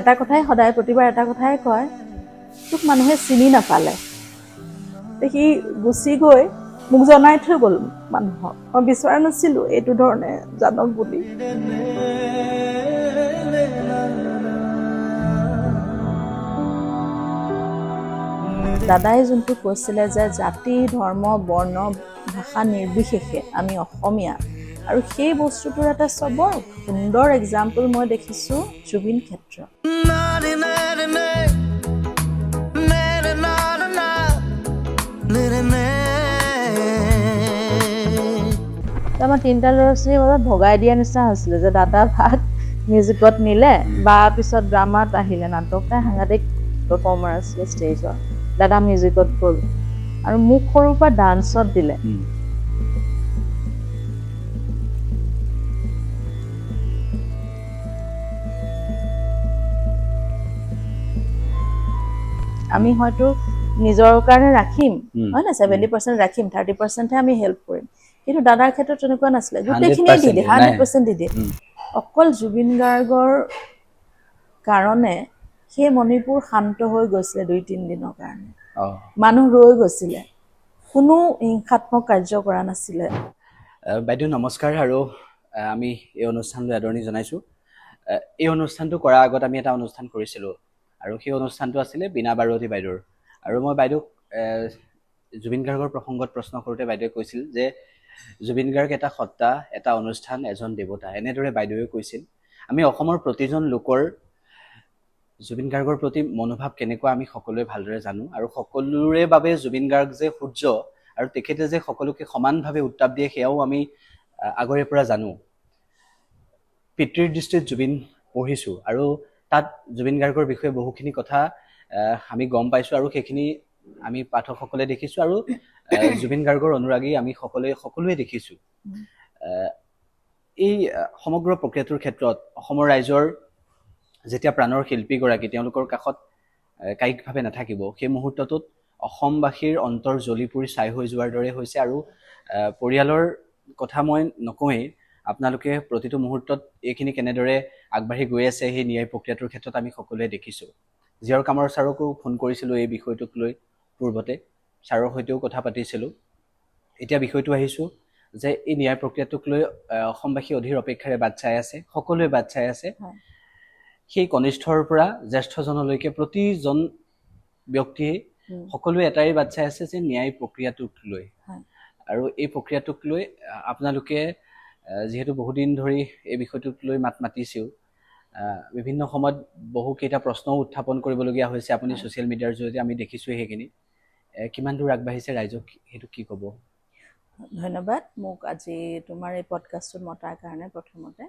এটা কথাই সদায় প্ৰতিবাৰ এটা কথাই কয়, তোক মানুহে চিনি নাপালে, সি গুচি গৈ মোক জনাই থৈ গ'ল মানুহক। মই বিচৰা নাছিলোঁ এইটো ধৰণে জানক বুলি। দাদাই যোনটো কৈছিলে যে জাতি, ধৰ্ম, বৰ্ণ, ভাষা নিৰ্বিশেষে আমি অসমীয়া, আৰু সেই বস্তুটোৰ এটা চবৰ সুন্দৰ এক্সাম্পল মই দেখিছোঁ জুবিন ক্ষেত্ৰত। আমাৰ তিনিটা ল'ৰা ছোৱালীৰ মাজত ভগাই দিয়া নিচিনা হৈছিলে যে দাদা ভাগ মিউজিকত নিলে বা পিছত ড্ৰামাত আহিলে, নাটকটা সাংঘাতিক পাৰফৰ্মাৰ আছিলে ষ্টেজত, দাদা মিউজিকত গ'ল আৰু মোক সৰুৰ পৰা ডান্সত দিলে। আমি হয়তো নিজৰ কাৰণে ৰাখিম, হয় না, 70% ৰাখিম, 30%হে আমি হেল্প কৰিম, কিন্তু দাদাৰ ক্ষেত্ৰত তেনেকুৱা নাছিলে, গোটেইখিনিয়ে দি দিয়ে, 100% দি দিয়ে। অকল জুবিন গাৰ্গৰ কাৰণে সেই মণিপুৰ শান্ত হৈ গৈছিলে 2-3 দিনৰ কাৰণে, মানুহ ৰৈ গৈছিলে, কোনো হিংসাত্মক কাৰ্য কৰা নাছিলে। বাইদেউ নমস্কাৰ, আৰু আমি এই অনুষ্ঠানলৈ আদৰণি জনাইছোঁ। এই অনুষ্ঠানটো কৰাৰ আগত আমি এটা অনুষ্ঠান কৰিছিলোঁ, আৰু সেই অনুষ্ঠানটো আছিলে বীণা বাৰুৱতী বাইদেউৰ। আৰু মই বাইদেউক জুবিন গাৰ্গৰ প্ৰসংগত প্ৰশ্ন কৰোঁতে বাইদেৱে কৈছিল যে জুবিন গাৰ্গ এটা সত্তা, এটা অনুষ্ঠান, এজন দেৱতা, এনেদৰে বাইদেৱে কৈছিল। আমি অসমৰ প্ৰতিজন লোকৰ জুবিন গাৰ্গৰ প্ৰতি মনোভাৱ কেনেকুৱা আমি সকলোৱে ভালদৰে জানো, আৰু সকলোৰে বাবে জুবিন গাৰ্গ যে সূৰ্য আৰু তেখেতে যে সকলোকে সমানভাৱে উত্তাপ দিয়ে সেয়াও আমি আগৰে পৰা জানো। পিতৃৰ দৃষ্টিত জুবিন পঢ়িছোঁ, আৰু তাত জুবিন গাৰ্গৰ বিষয়ে বহুখিনি কথা আমি গম পাইছোঁ, আৰু সেইখিনি আমি পাঠকসকলে দেখিছোঁ, আৰু জুবিন গাৰ্গৰ অনুৰাগী আমি সকলোৱে দেখিছোঁ। এই সমগ্ৰ প্ৰক্ৰিয়াটোৰ ক্ষেত্ৰত অসমৰ ৰাইজৰ যেতিয়া প্ৰাণৰ শিল্পীগৰাকী তেওঁলোকৰ কাষত কায়িকভাৱে নাথাকিব, সেই মুহূৰ্তটোত অসমবাসীৰ অন্তৰ জ্বলি পুৰি ছাই হৈ যোৱাৰ দৰে হৈছে। আৰু পৰিয়ালৰ কথা মই নকওঁৱেই, আপোনালোকে প্ৰতিটো মুহূৰ্তত এইখিনি কেনেদৰে আগবাঢ়ি গৈ আছে সেই ন্যায় প্ৰক্ৰিয়াটোৰ ক্ষেত্ৰত আমি সকলোৱে দেখিছোঁ। জিয়াউৰ কামৰ ছাৰকো ফোন কৰিছিলোঁ এই বিষয়টোক লৈ পূৰ্বতে, ছাৰৰ সৈতেও কথা পাতিছিলোঁ। এতিয়া বিষয়টো আহিছোঁ যে এই ন্যায় প্ৰক্ৰিয়াটোক লৈ অসমবাসী অধীৰ অপেক্ষাৰে বাট চাই আছে, সকলোৱে বাট চাই আছে। সেই কনিষ্ঠৰ পৰা জ্যেষ্ঠজনলৈকে প্ৰতিজন ব্যক্তিয়ে সকলোৱে এটাই বাট চাই আছে যে ন্যায় প্ৰক্ৰিয়াটোক লৈ। আৰু এই প্ৰক্ৰিয়াটোক লৈ আপোনালোকে যিহেতু বহুদিন ধৰি এই বিষয়টোক লৈ মাত মাতিছেও, বিভিন্ন সময়ত বহুকেইটা প্ৰশ্নও উত্থাপন কৰিবলগীয়া হৈছে, আপুনি ছ'চিয়েল মিডিয়াৰ জৰিয়তে আমি দেখিছোঁ। সেইখিনি কিমান দূৰ আগবাঢ়িছে, ৰাইজক সেইটো কি ক'ব? ধন্যবাদ মোক আজি তোমাৰ এই পডকাষ্টটোত মতাৰ কাৰণে। প্ৰথমতে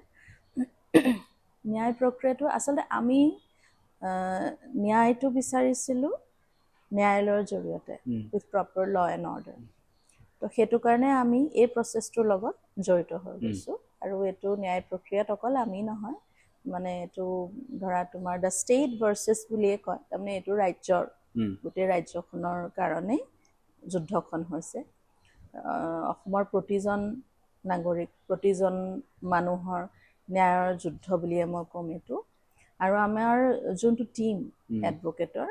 ন্যায় প্ৰক্ৰিয়াটো আচলতে আমি ন্যায়টো বিচাৰিছিলোঁ ন্যায়ালয়ৰ জৰিয়তে, উইথ প্ৰপাৰ ল এণ্ড অৰ্ডাৰ। তো সেইটো কাৰণে আমি এই প্ৰচেছটোৰ লগত জড়িত হৈ গৈছোঁ। আৰু এইটো ন্যায় প্ৰক্ৰিয়াত অকল আমি নহয়, মানে এইটো ধৰা তোমাৰ দ্য ষ্টেট ভাৰ্চেছ বুলিয়ে কয়, তাৰমানে এইটো ৰাজ্যৰ গোটেই ৰাজ্যখনৰ কাৰণেই যুদ্ধখন হৈছে। অসমৰ প্ৰতিজন নাগৰিক, প্ৰতিজন মানুহৰ ন্যায়ৰ যুদ্ধ বুলিয়ে মই ক'ম এইটো। আৰু আমাৰ যোনটো টীম এডভকেটৰ,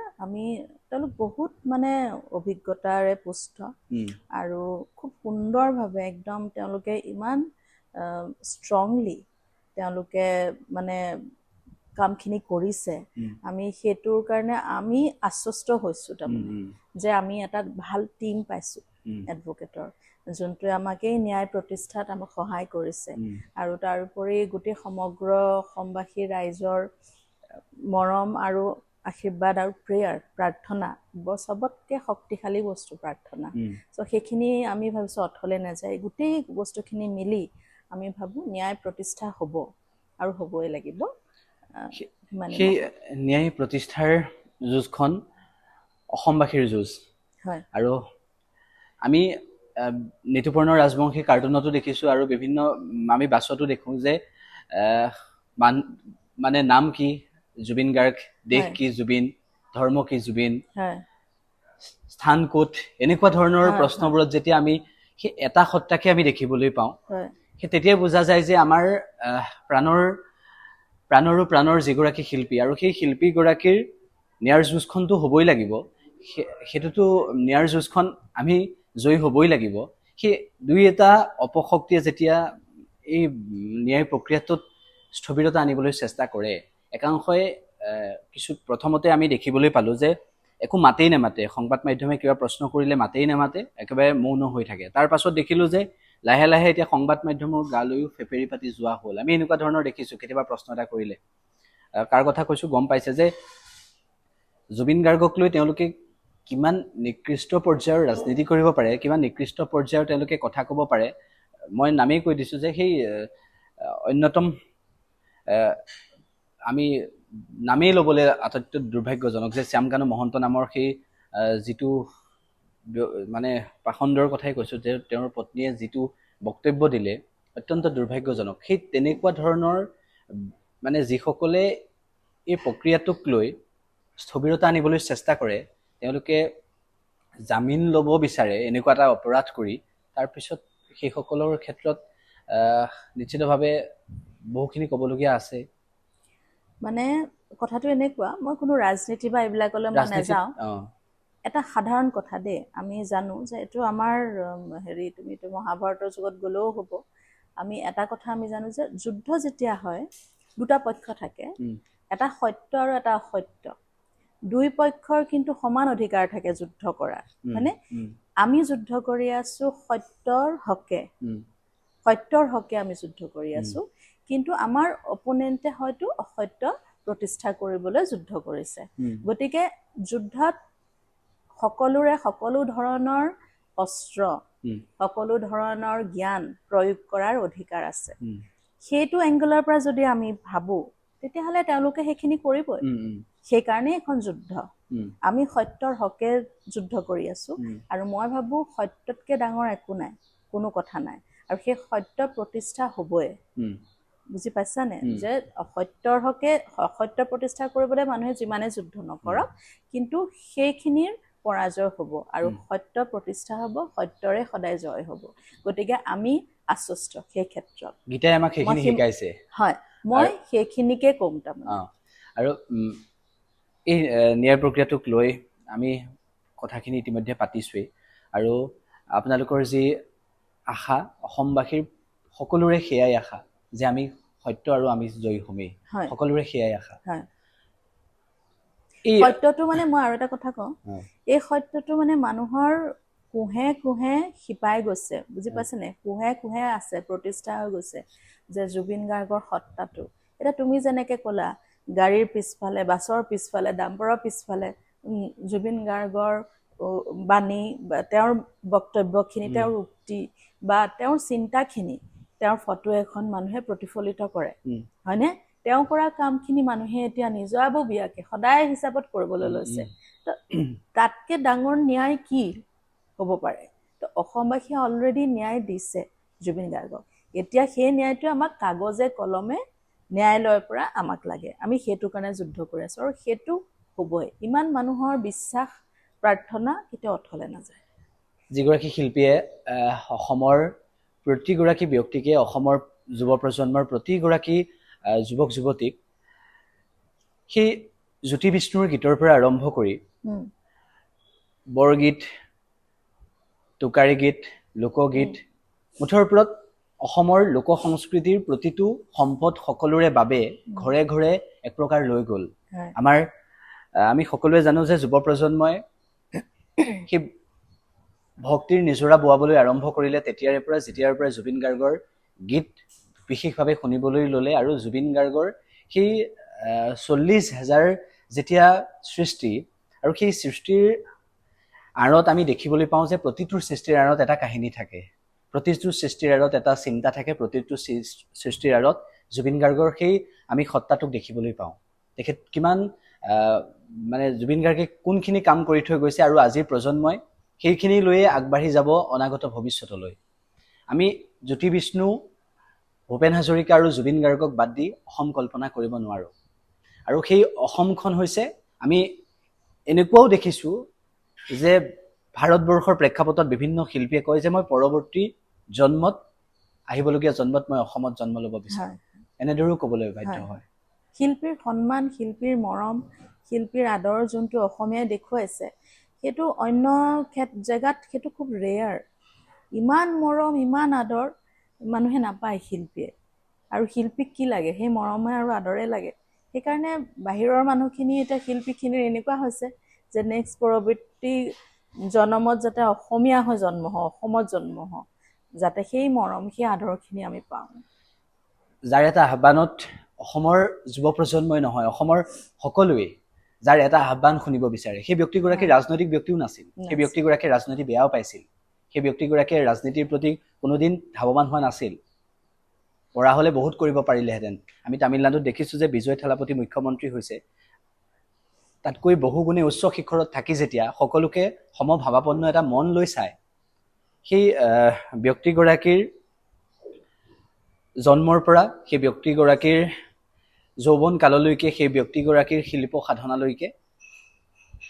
তেওঁলোক বহুত মানে অভিজ্ঞতাৰে পুষ্ট, আৰু খুব সুন্দৰভাৱে একদম তেওঁলোকে ইমান ষ্ট্ৰংলি তেওঁলোকে মানে কামখিনি কৰিছে। আমি সেইটোৰ কাৰণে আমি আশ্বস্ত হৈছোঁ, তাৰমানে যে আমি এটা ভাল টীম পাইছোঁ এডভকেটৰ, যোনটোৱে আমাক এই ন্যায় প্ৰতিষ্ঠাত আমাক সহায় কৰিছে। আৰু তাৰোপৰি গোটেই সমগ্ৰ অসমবাসী ৰাইজৰ মৰম আৰু আশীৰ্বাদ আৰু প্ৰেয়াৰ, প্ৰাৰ্থনা, চবতকৈ শক্তিশালী বস্তু প্ৰাৰ্থনা। চ' সেইখিনি আমি ভাবিছোঁ অথলে নাযায়, গোটেই বস্তুখিনি মিলি আমি ভাবোঁ ন্যায় প্ৰতিষ্ঠা হ'ব আৰু হ'বই লাগিব। সেই ন্যায় প্ৰতিষ্ঠাৰ যুঁজখন অসমবাসীৰ যুঁজ। আৰু আমি নিতুপৰ্ণ ৰাজবংশী কাৰ্টুনতো দেখিছোঁ, আৰু বিভিন্ন আমি বাছতো দেখোঁ যে মানে নাম কি জুবিন গাৰ্গ, দেশ কি জুবিন, ধৰ্ম কি জুবিন, স্থান ক'ত, এনেকুৱা ধৰণৰ প্ৰশ্নবোৰত যেতিয়া আমি সেই এটা সত্তাকে আমি দেখিবলৈ পাওঁ, সেই তেতিয়াই বুজা যায় যে আমাৰ প্ৰাণৰ যিগৰাকী শিল্পী আৰু সেই শিল্পীগৰাকীৰ ন্যায়ৰ যুঁজখনটো হ'বই লাগিব, সেইটোতো ন্যায়ৰ যুঁজখন আমি জয়ী হ'বই লাগিব। সেই দুই এটা অপশক্তিয়ে যেতিয়া এই ন্যায় প্ৰক্ৰিয়াটোত স্থবিৰতা আনিবলৈ চেষ্টা কৰে, একাংশই কিছু প্ৰথমতে আমি দেখিবলৈ পালোঁ যে একো মাতেই নেমাতে, সংবাদ মাধ্যমে কিবা প্ৰশ্ন কৰিলে মাতেই নেমাতে, একেবাৰে মৌন হৈ থাকে। তাৰ পাছত দেখিলোঁ যে লাহে লাহে এতিয়া সংবাদ মাধ্যমৰ গালৈও ফেফেৰি পাতি যোৱা হ'ল। আমি এনেকুৱা ধৰণৰ দেখিছোঁ, কেতিয়াবা প্ৰশ্ন এটা কৰিলে কাৰ কথা কৈছোঁ গম পাইছে যে জুবিন গাৰ্গক লৈ তেওঁলোকে কিমান নিকৃষ্ট পৰ্যায়ৰ ৰাজনীতি কৰিব পাৰে, কিমান নিকৃষ্ট পৰ্যায়ৰ তেওঁলোকে কথা ক'ব পাৰে। মই নামেই কৈ দিছোঁ যে সেই অন্যতম আমি নামেই ল'বলৈ আটাইতকৈ দুৰ্ভাগ্যজনক যে শ্যামকানু মহন্ত নামৰ সেই যিটো মানে পাখণ্ডৰ কথাই কৈছোঁ, যে তেওঁৰ পত্নীয়ে যিটো বক্তব্য দিলে অত্যন্ত দুৰ্ভাগ্যজনক। সেই তেনেকুৱা ধৰণৰ মানে যিসকলে এই প্ৰক্ৰিয়াটোক লৈ স্থবিৰতা আনিবলৈ চেষ্টা কৰে, তেওঁলোকে জামিন ল'ব বিচাৰে এনেকুৱা এটা অপৰাধ কৰি, তাৰপিছত সেইসকলৰ ক্ষেত্ৰত নিশ্চিতভাৱে বহুখিনি ক'বলগীয়া আছে। মানে কথাটো এনেকুৱা, মই কোনো ৰাজনীতি বা এইবিলাকলৈ মই নাযাওঁ। এটা সাধাৰণ কথা দেই, আমি জানো যে এইটো আমাৰ তুমিতো মহাভাৰতৰ যুগত গ'লেও হ'ব। আমি এটা কথা আমি জানো যে যুদ্ধ যেতিয়া হয় দুটা পক্ষ থাকে, এটা সত্য আৰু এটা অসত্য। দুই পক্ষৰ কিন্তু সমান অধিকাৰ থাকে যুদ্ধ কৰাৰ, হয়নে? আমি যুদ্ধ কৰি আছোঁ সত্যৰ হকে আমি যুদ্ধ কৰি আছোঁ, কিন্তু আমাৰ অপোনেণ্টে হয়তো অসত্য প্ৰতিষ্ঠা কৰিবলৈ যুদ্ধ কৰিছে। গতিকে যুদ্ধত সকলোৰে সকলো ধৰণৰ অস্ত্ৰ, সকলো ধৰণৰ জ্ঞান প্ৰয়োগ কৰাৰ অধিকাৰ আছে। সেইটো এংগলৰ পৰা যদি আমি ভাবোঁ, তেতিয়াহ'লে তেওঁলোকে সেইখিনি কৰিবই। সেইকাৰণে এখন যুদ্ধ। আমি সত্যৰ হকে যুদ্ধ কৰি আছোঁ, আৰু মই ভাবোঁ সত্যতকৈ ডাঙৰ একো নাই, কোনো কথা নাই, আৰু সেই সত্য প্ৰতিষ্ঠা হ'বই। বুজি পাইছানে? যে অসত্যৰ হকে অসত্য প্ৰতিষ্ঠা কৰিবলৈ মানুহে যিমানে যুদ্ধ নকৰক, কিন্তু সেইখিনিৰ পৰাজয় হ'ব আৰু সত্য প্ৰতিষ্ঠা হ'ব, সত্যৰে সদায় জয় হ'ব। গতিকে আমি আশ্বস্ত সেই ক্ষেত্ৰত। গীতাই আমাক সেইখিনি শিকাইছে। হয়, মই সেইখিনিকে ক'ম তাৰমানে। আৰু এই ন্যায় প্ৰক্ৰিয়াটোক লৈ আমি কথাখিনি ইতিমধ্যে পাতিছোৱেই, আৰু আপোনালোকৰ যি আশা, অসমবাসীৰ সকলোৰে সেয়াই আশা যে আমি সত্য আৰু আমি জয়ী হ'মেই, সকলোৰে সেয়াই আশা। এই সত্যটো মানে মই আৰু এটা কথা কওঁ, এই সত্যটো মানে মানুহৰ কোহে কোহে শিপাই গৈছে, বুজি পাইছেনে? কোহে কোহে আছে, প্ৰতিষ্ঠা হৈ গৈছে যে জুবিন গাৰ্গৰ সত্তাটো। এতিয়া তুমি যেনেকৈ ক'লা, গাড়ীৰ পিছফালে, বাছৰ পিছফালে, ডাম্পাৰৰ পিছফালে জুবিন গাৰ্গৰ বাণী, তেওঁৰ বক্তব্যখিনি, তেওঁৰ উক্তি বা তেওঁৰ চিন্তাখিনি, তেওঁৰ ফটো এখন মানুহে প্ৰতিফলিত কৰে, হয়নে? তেওঁ কৰা কামখিনি মানুহে এতিয়া নিজাববীয়াকে সদায় হিচাপত কৰিবলৈ লৈছে। তো তাতকৈ ডাঙৰ ন্যায় কি হ'ব পাৰে? তো অসমবাসীয়ে অলৰেডি ন্যায় দিছে জুবিন গাৰ্গক। এতিয়া সেই ন্যায়টো আমাক কাগজে কলমে ন্যায়ালয়ৰ পৰা আমাক লাগে। আমি সেইটো কাৰণে যুদ্ধ কৰি আছোঁ, আৰু সেইটো হ'বই। ইমান মানুহৰ বিশ্বাস, প্ৰাৰ্থনা কেতিয়াও অথলে নাযায়। যিগৰাকী শিল্পীয়ে অসমৰ প্ৰতিগৰাকী ব্যক্তিকে, অসমৰ যুৱ প্ৰজন্মৰ প্ৰতিগৰাকী যুৱক যুৱতীক সেই জ্যোতি বিষ্ণুৰ গীতৰ পৰা আৰম্ভ কৰি বৰগীত, টোকাৰী গীত, লোকগীত, মুঠৰ ওপৰত অসমৰ লোক সংস্কৃতিৰ প্ৰতিটো সম্পদ সকলোৰে বাবে ঘৰে ঘৰে এক প্ৰকাৰ লৈ গ'ল। আমি সকলোৱে জানো যে যুৱ প্ৰজন্মই সেই ভক্তিৰ নিজৰা বোৱাবলৈ আৰম্ভ কৰিলে যেতিয়াৰ পৰা জুবিন গাৰ্গৰ গীত বিশেষভাৱে শুনিবলৈ ল'লে, আৰু জুবিন গাৰ্গৰ সেই 40,000 যেতিয়া সৃষ্টি, আৰু সেই সৃষ্টিৰ আঁৰত আমি দেখিবলৈ পাওঁ যে প্ৰতিটো সৃষ্টিৰ আঁৰত এটা কাহিনী থাকে, প্ৰতিটো সৃষ্টিৰ আঁৰত এটা চিন্তা থাকে, প্ৰতিটো সৃষ্টিৰ আঁৰত জুবিন গাৰ্গৰ সেই আমি সত্তাটোক দেখিবলৈ পাওঁ। তেখেত কিমান মানে জুবিন গাৰ্গে কোনখিনি কাম কৰি থৈ গৈছে, আৰু আজিৰ প্ৰজন্মই সেইখিনি লৈয়ে আগবাঢ়ি যাব অনাগত ভৱিষ্যতলৈ। আমি জ্যোতি বিষ্ণু, ভূপেন হাজৰিকা আৰু জুবিন গাৰ্গক বাদ দি অসম কল্পনা কৰিব নোৱাৰোঁ। আৰু সেই অসমখন হৈছে, আমি এনেকুৱাও দেখিছোঁ যে ভাৰতবৰ্ষৰ প্ৰেক্ষাপটত বিভিন্ন শিল্পীয়ে কয় যে মই পৰৱৰ্তী জন্মত, আহিবলগীয়া জন্মত মই অসমত জন্ম ল'ব বিচাৰোঁ, এনেদৰেও ক'বলৈ বাধ্য হয়। শিল্পীৰ সন্মান, শিল্পীৰ মৰম, শিল্পীৰ আদৰ যোনটো অসমীয়াই দেখুৱাইছে, সেইটো অন্য জেগাত সেইটো খুব ৰেয়াৰ। ইমান মৰম, ইমান আদৰ মানুহে নাপায় শিল্পীয়ে। আৰু শিল্পীক কি লাগে? সেই মৰমে আৰু আদৰে লাগে। সেইকাৰণে বাহিৰৰ মানুহখিনি এতিয়া শিল্পীখিনিৰ এনেকুৱা হৈছে যে নেক্সট পৰৱৰ্তী জনমত যাতে অসমীয়া হৈ জন্ম হওঁ, অসমত জন্ম হওঁ, যাতে সেই মৰম, সেই আদৰখিনি আমি পাওঁ। যাৰ এটা আহ্বানত অসমৰ যুৱ প্ৰজন্মই নহয়, অসমৰ সকলোৱে যাৰ এটা আহ্বান শুনিব বিচাৰে, সেই ব্যক্তিগৰাকী ৰাজনৈতিক ব্যক্তিও নাছিল। সেই ব্যক্তিগৰাকীয়ে ৰাজনীতি বেয়াও পাইছিল। সেই ব্যক্তিগৰাকীয়ে ৰাজনীতিৰ প্ৰতি কোনোদিন ধাৱমান হোৱা নাছিল। পৰা হ'লে বহুত কৰিব পাৰিলেহেঁতেন। আমি তামিলনাডুত দেখিছোঁ যে বিজয় থালাপতি মুখ্যমন্ত্ৰী হৈছে। তাতকৈ বহুগুণে উচ্চ শিখৰত থাকি যেতিয়া সকলোকে সমভাৱাপন্ন এটা মন লৈ চায়, সেই ব্যক্তিগৰাকীৰ জন্মৰ পৰা সেই ব্যক্তিগৰাকীৰ যৌৱন কাললৈকে, সেই ব্যক্তিগৰাকীৰ শিল্প সাধনালৈকে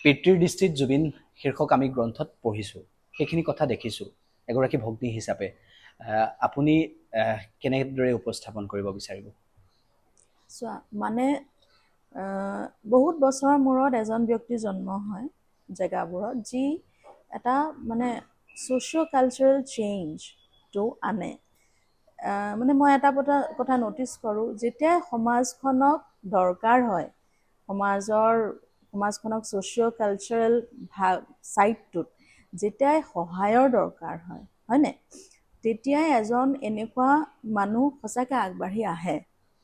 পিতৃৰ দৃষ্টিত জুবিন শীৰ্ষক আমি গ্ৰন্থত পঢ়িছোঁ। সেইখিনি কথা দেখিছোঁ এগৰাকী ভগ্নী হিচাপে। আপুনি কেনেদৰে উপস্থাপন কৰিব বিচাৰিব? চোৱা, মানে বহুত বছৰৰ মূৰত এজন ব্যক্তি জন্ম হয় জেগাবোৰত, যি এটা মানে ছ'চিঅ' কালচাৰেল চেঞ্জটো আনে। মানে মই এটা কথা ন'টিছ কৰোঁ, যেতিয়াই সমাজখনক দৰকাৰ হয়, সমাজখনক ছ'চিঅ' কালচাৰেল ছাইডটোত যেতিয়াই সহায়ৰ দৰকাৰ হয়, হয়নে, তেতিয়াই এজন এনেকুৱা মানুহ সঁচাকৈ আগবাঢ়ি আহে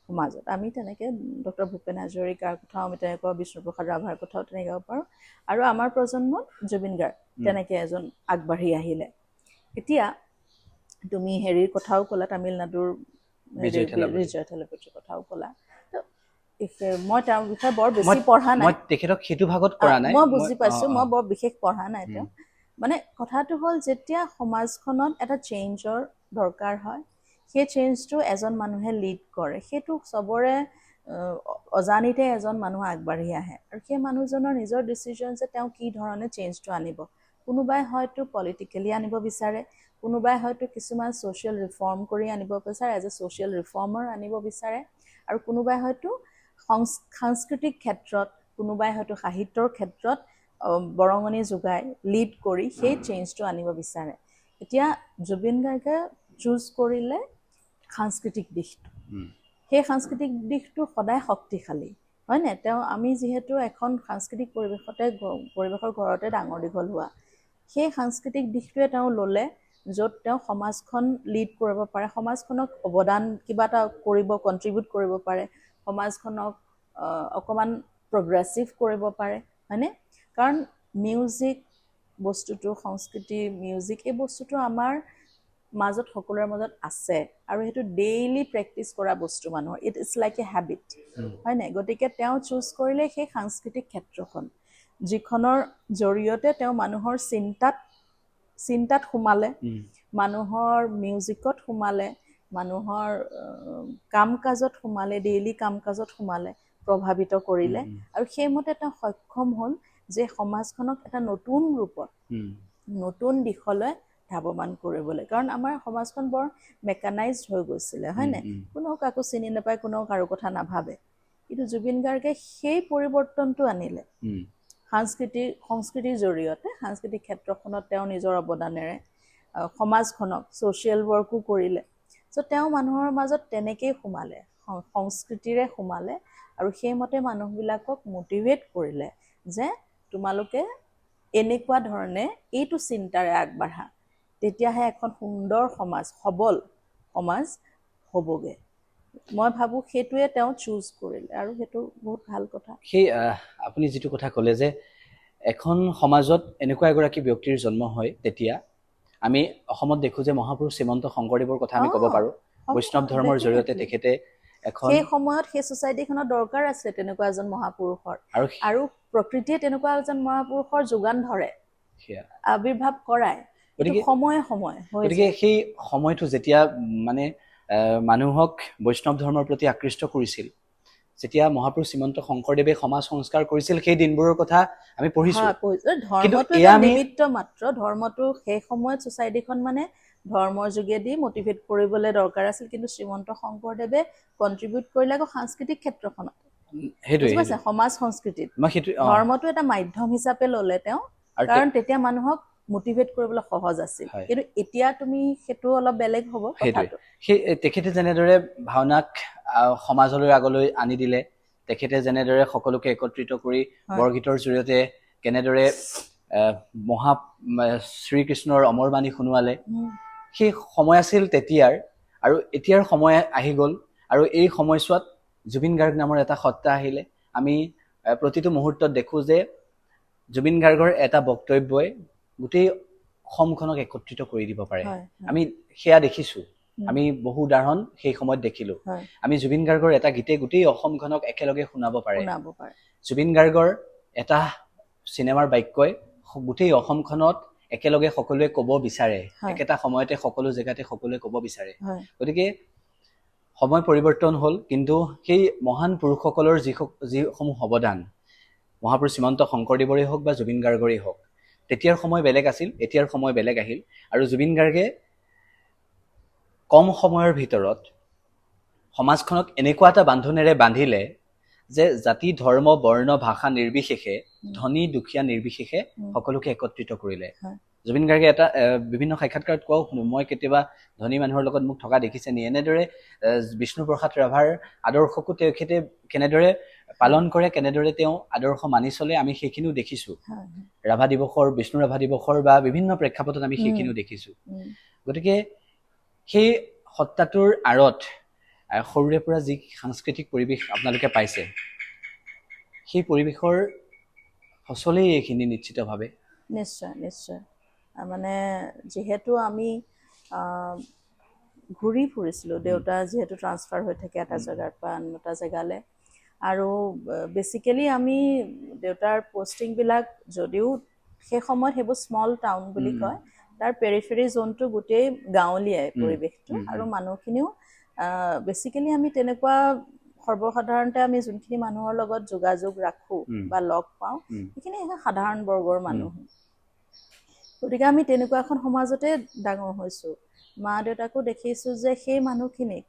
সমাজত। আমি তেনেকৈ ডক্টৰ ভূপেন হাজৰিকাৰ কথাও আমি তেনেকুৱা, বিষ্ণুপ্ৰসাদ ৰাভাৰ কথাও তেনেকৈ ক'ব পাৰোঁ। আৰু আমাৰ প্ৰজন্মত জুবিন গাৰ্গ তেনেকৈ এজন আগবাঢ়ি আহিলে। এতিয়া তুমি হেৰিৰ কথাও ক'লা, তামিলনাডুৰ বিজয় থালাপতিৰ কথাও ক'লা। মই তেওঁৰ বিষয়ে বৰ বেছি পঢ়া নাই, তেখেতক সেইটো ভাগত কৰা নাই, মই বুজি পাইছোঁ, মই বৰ বিশেষ পঢ়া নাই তেওঁ। মানে কথাটো হ'ল, যেতিয়া সমাজখনত এটা চেঞ্জৰ দৰকাৰ হয়, সেই চেঞ্জটো এজন মানুহে লিড কৰে। সেইটো চবৰে অজানিতে এজন মানুহ আগবাঢ়ি আহে, আৰু সেই মানুহজনৰ নিজৰ ডিচিজন যে তেওঁ কি ধৰণে চেঞ্জটো আনিব। কোনোবাই হয়তো পলিটিকেলি আনিব বিচাৰে, কোনোবাই হয়তো কিছুমান ছ'চিয়েল ৰিফৰ্ম কৰি আনিব বিচাৰে, এজ এ ছ'চিয়েল ৰিফৰ্মাৰ আনিব বিচাৰে, আৰু কোনোবাই হয়তো সাংস্কৃতিক ক্ষেত্ৰত, কোনোবাই হয়তো সাহিত্যৰ ক্ষেত্ৰত বৰঙণি যোগাই লিড কৰি সেই চেঞ্জটো আনিব বিচাৰে। এতিয়া জুবিন গাৰ্গে চুজ কৰিলে সাংস্কৃতিক দিশটো। সেই সাংস্কৃতিক দিশটো সদায় শক্তিশালী, হয়নে? আমি যিহেতু এখন সাংস্কৃতিক পৰিৱেশৰ ঘৰতে ডাঙৰ দীঘল হোৱা, সেই সাংস্কৃতিক দিশটোৱে তেওঁ ল'লে, য'ত তেওঁ সমাজখন লিড কৰিব পাৰে, সমাজখনক অৱদান কিবা এটা কণ্ট্ৰিবিউট কৰিব পাৰে, সমাজখনক অকণমান প্ৰগ্ৰেছিভ কৰিব পাৰে, হয়নে? কাৰণ মিউজিক বস্তুটো, সংস্কৃতি, মিউজিক এই বস্তুটো আমাৰ মাজত, সকলোৰে মাজত আছে, আৰু সেইটো ডেইলি প্ৰেক্টিচ কৰা বস্তু মানুহৰ। It is like a habit, হয়নে? গতিকে তেওঁ চুজ কৰিলে সেই সাংস্কৃতিক ক্ষেত্ৰখন, যিখনৰ জৰিয়তে তেওঁ মানুহৰ চিন্তাত সোমালে, মানুহৰ মিউজিকত সোমালে, মানুহৰ কাম কাজত সোমালে, ডেইলি কাম কাজত সোমালে, প্ৰভাৱিত কৰিলে, আৰু সেইমতে তেওঁ সক্ষম হ'ল যে সমাজখনক এটা নতুন ৰূপত, নতুন দিশলৈ ধাৱমান কৰিবলৈ। কাৰণ আমাৰ সমাজখন বৰ মেকানাইজড হৈ গৈছিলে, হয়নে? কোনেও কাকো চিনি নাপায়, কোনেও কাৰো কথা নাভাবে। কিন্তু জুবিন গাৰ্গে সেই পৰিৱৰ্তনটো আনিলে সংস্কৃতিৰ জৰিয়তে। সাংস্কৃতিক ক্ষেত্ৰখনত তেওঁ নিজৰ অৱদানেৰে সমাজখনক ছ'চিয়েল ৱৰ্কো কৰিলে। চ' তেওঁ মানুহৰ মাজত তেনেকেই সোমালে, সংস্কৃতিৰে সোমালে, আৰু সেইমতে মানুহবিলাকক মটিভেট কৰিলে যে তোমালোকে এনেকুৱা ধৰণে এইটো চিন্তাৰে আগবাঢ়া, তেতিয়াহে এখন সুন্দৰ সমাজ, সবল সমাজ হ'বগৈ। মই ভাবোঁ সেইটোৱে তেওঁ চুজ কৰিলে, আৰু সেইটো বহুত ভাল কথা। সেই আপুনি যিটো কথা ক'লে যে এখন সমাজত এনেকুৱা এগৰাকী ব্যক্তিৰ জন্ম হয়, তেতিয়া আমি অসমত দেখোঁ যে মহাপুৰুষ শ্ৰীমন্ত শংকৰদেৱৰ কথা আমি ক'ব পাৰোঁ। বৈষ্ণৱ ধৰ্মৰ জৰিয়তে তেখেতে সেই সময়ত সেই ছ'চাইটিখনৰ দৰকাৰ আছিলে তেনেকুৱা এজন মহাপুৰুষৰ, আৰু প্ৰকৃতিয়ে তেনেকুৱা এজন মহাপুৰুষৰ যোগান ধৰে, আৱিৰ্ভাৱ কৰায়, গতিকে সেই সময়টো যেতিয়া মানে মানুহক বৈষ্ণৱ ধৰ্মৰ প্ৰতি আকৃষ্ট কৰিছিল, যেতিয়া মহাপুৰুষ শ্ৰীমন্ত শংকৰদেৱে সমাজ সংস্কাৰ কৰিছিল, সেই দিনবোৰৰ কথা আমি পঢ়িছোঁ। ধৰ্মটো এটা নিমিত্ত মাত্ৰ, ধৰ্মটো সেই সময়ত ছ'চাইটিখন মানে ধৰ্মৰ যোগেদি মটিভেট কৰিবলৈ দৰকাৰ আছিল, কিন্তু শ্ৰীমন্ত শংকৰদেৱে কণ্ট্ৰিবিউট কৰিলে আকৌ সাংস্কৃতিক ক্ষেত্ৰখনত। সেইটোৱে সমাজ সংস্কৃতিত মই সেইটো ধৰ্মটো এটা মাধ্যম হিচাপে ল'লে তেওঁ, কাৰণ তেতিয়া মানুহক মোটিভেট কৰিবলৈ সহজ আছিল। কিন্তু এতিয়া তুমি সেইটো অলপ বেলেগ হ'ব কথাটো। সেই তেখেতে যেনেদৰে ভাওনাক সমাজলৈ আগলৈ আনি দিলে, তেখেতে যেনেদৰে সকলোকে একত্ৰিত কৰি বৰগীতৰ জৰিয়তে কেনেদৰে মহা শ্ৰীকৃষ্ণৰ অমৰবাণী শুনোৱালে, সেই সময় আছিল তেতিয়াৰ, আৰু এতিয়াৰ সময় আহি গ'ল। আৰু এই সময়ছোৱাত জুবিন গাৰ্গ নামৰ এটা সত্তা আহিলে। আমি প্ৰতিটো মুহূৰ্তত দেখো যে জুবিন গাৰ্গৰ এটা বক্তব্যই গোটেই অসমখনক একত্ৰিত কৰি দিব পাৰে। আমি সেয়া দেখিছো, আমি বহু উদাহৰণ সেই সময়ত দেখিলো। আমি জুবিন গাৰ্গৰ এটা গীতে গোটেই অসমখনক একেলগে শুনাব পাৰে। জুবিন গাৰ্গৰ এটা চিনেমাৰ বাক্যই গোটেই অসমখনত একেলগে সকলোৱে ক'ব বিচাৰে, একেটা সময়তে সকলো জেগাতে সকলোৱে ক'ব বিচাৰে। গতিকে সময় পৰিৱৰ্তন হ'ল, কিন্তু সেই মহান পুৰুষসকলৰ যিসমূহ অৱদান, মহাপুৰুষ শ্ৰীমন্ত শংকৰদেৱৰেই হওক বা জুবিন গাৰ্গৰেই হওক, তেতিয়াৰ সময় বেলেগ আছিল, এতিয়াৰ সময় বেলেগ আহিল। আৰু জুবিন গাৰ্গে কম সময়ৰ ভিতৰত সমাজখনক এনেকুৱা এটা বান্ধোনেৰে বান্ধিলে যে জাতি ধৰ্ম বৰ্ণ ভাষা নিৰ্বিশেষে, ধনী দুখীয়া নিৰ্বিশেষে সকলোকে একত্ৰিত কৰিলে। জুবিন গাৰ্গে এটা বিভিন্ন সাক্ষাৎকাৰত কোৱাও শুনো, মই কেতিয়াবা ধনী মানুহৰ লগত মোক থকা দেখিছে নি, এনেদৰে বিষ্ণুপ্ৰসাদ ৰাভাৰ আদৰ্শকো তেখেতে কেনেদৰে পালন কৰে, কেনেদৰে তেওঁ আদৰ্শ মানি চলে, আমি সেইখিনিও দেখিছো। ৰাভা দিৱসৰ, বিষ্ণু ৰাভা দিৱসৰ বা বিভিন্ন প্ৰেক্ষাপটত আমি সেইখিনিও দেখিছো। গতিকে সেই সত্তাটোৰ আঁৰত সৰুৰে পৰা যি সাংস্কৃতিক পৰিৱেশ আপোনালোকে পাইছে, সেই পৰিৱেশৰ ফচলেই এইখিনি নিশ্চিতভাৱে। নিশ্চয় নিশ্চয়। মানে যিহেতু আমি ঘূৰি ফুৰিছিলোঁ, দেউতা যিহেতু ট্ৰান্সফাৰ হৈ থাকে এটা জেগাৰ পৰা আন এটা জেগালৈ, আৰু বেচিকেলি আমি দেউতাৰ পষ্টিংবিলাক যদিও সেই সময়ত সেইবোৰ স্মল টাউন বুলি কয়, তাৰ পেৰিফেৰী জোনটো গোটেই গাঁৱলীয়াই পৰিৱেশটো, আৰু মানুহখিনিও বেচিকেলি আমি তেনেকুৱা সৰ্বসাধাৰণতে আমি যোনখিনি মানুহৰ লগত যোগাযোগ ৰাখোঁ বা লগ পাওঁ, সেইখিনি সাধাৰণ বৰ্গৰ মানুহ। গতিকে আমি তেনেকুৱা এখন সমাজতে ডাঙৰ হৈছোঁ। মা দেউতাকো দেখিছোঁ যে সেই মানুহখিনিক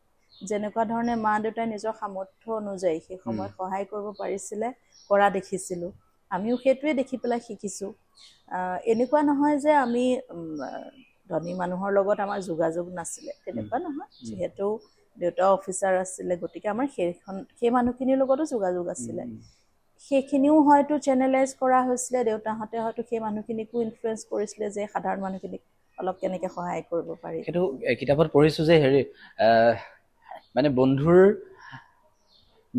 যেনেকুৱা ধৰণে মা দেউতাই নিজৰ সামৰ্থ্য অনুযায়ী সেই সময়ত সহায় কৰিব পাৰিছিলে, কৰা দেখিছিলোঁ। আমিও সেইটোৱে দেখি পেলাই শিকিছোঁ। এনেকুৱা নহয় যে আমি ধনী মানুহৰ লগত আমাৰ যোগাযোগ নাছিলে, তেনেকুৱা নহয়। যিহেতু দেউতা অফিচাৰ আছিলে, গতিকে আমাৰ সেই মানুহখিনিৰ লগতো যোগাযোগ আছিলে। সেইখিনিও হয়তো চেনেলাইজ কৰা হৈছিলে, দেউতাহঁতে হয়তো সেই মানুহখিনিকো ইনফ্লুৱেঞ্চ কৰিছিলে যে সাধাৰণ মানুহখিনিক অলপ কেনেকৈ সহায় কৰিব পাৰি। সেইটো কিতাপত পঢ়িছোঁ যে মানে বন্ধুৰ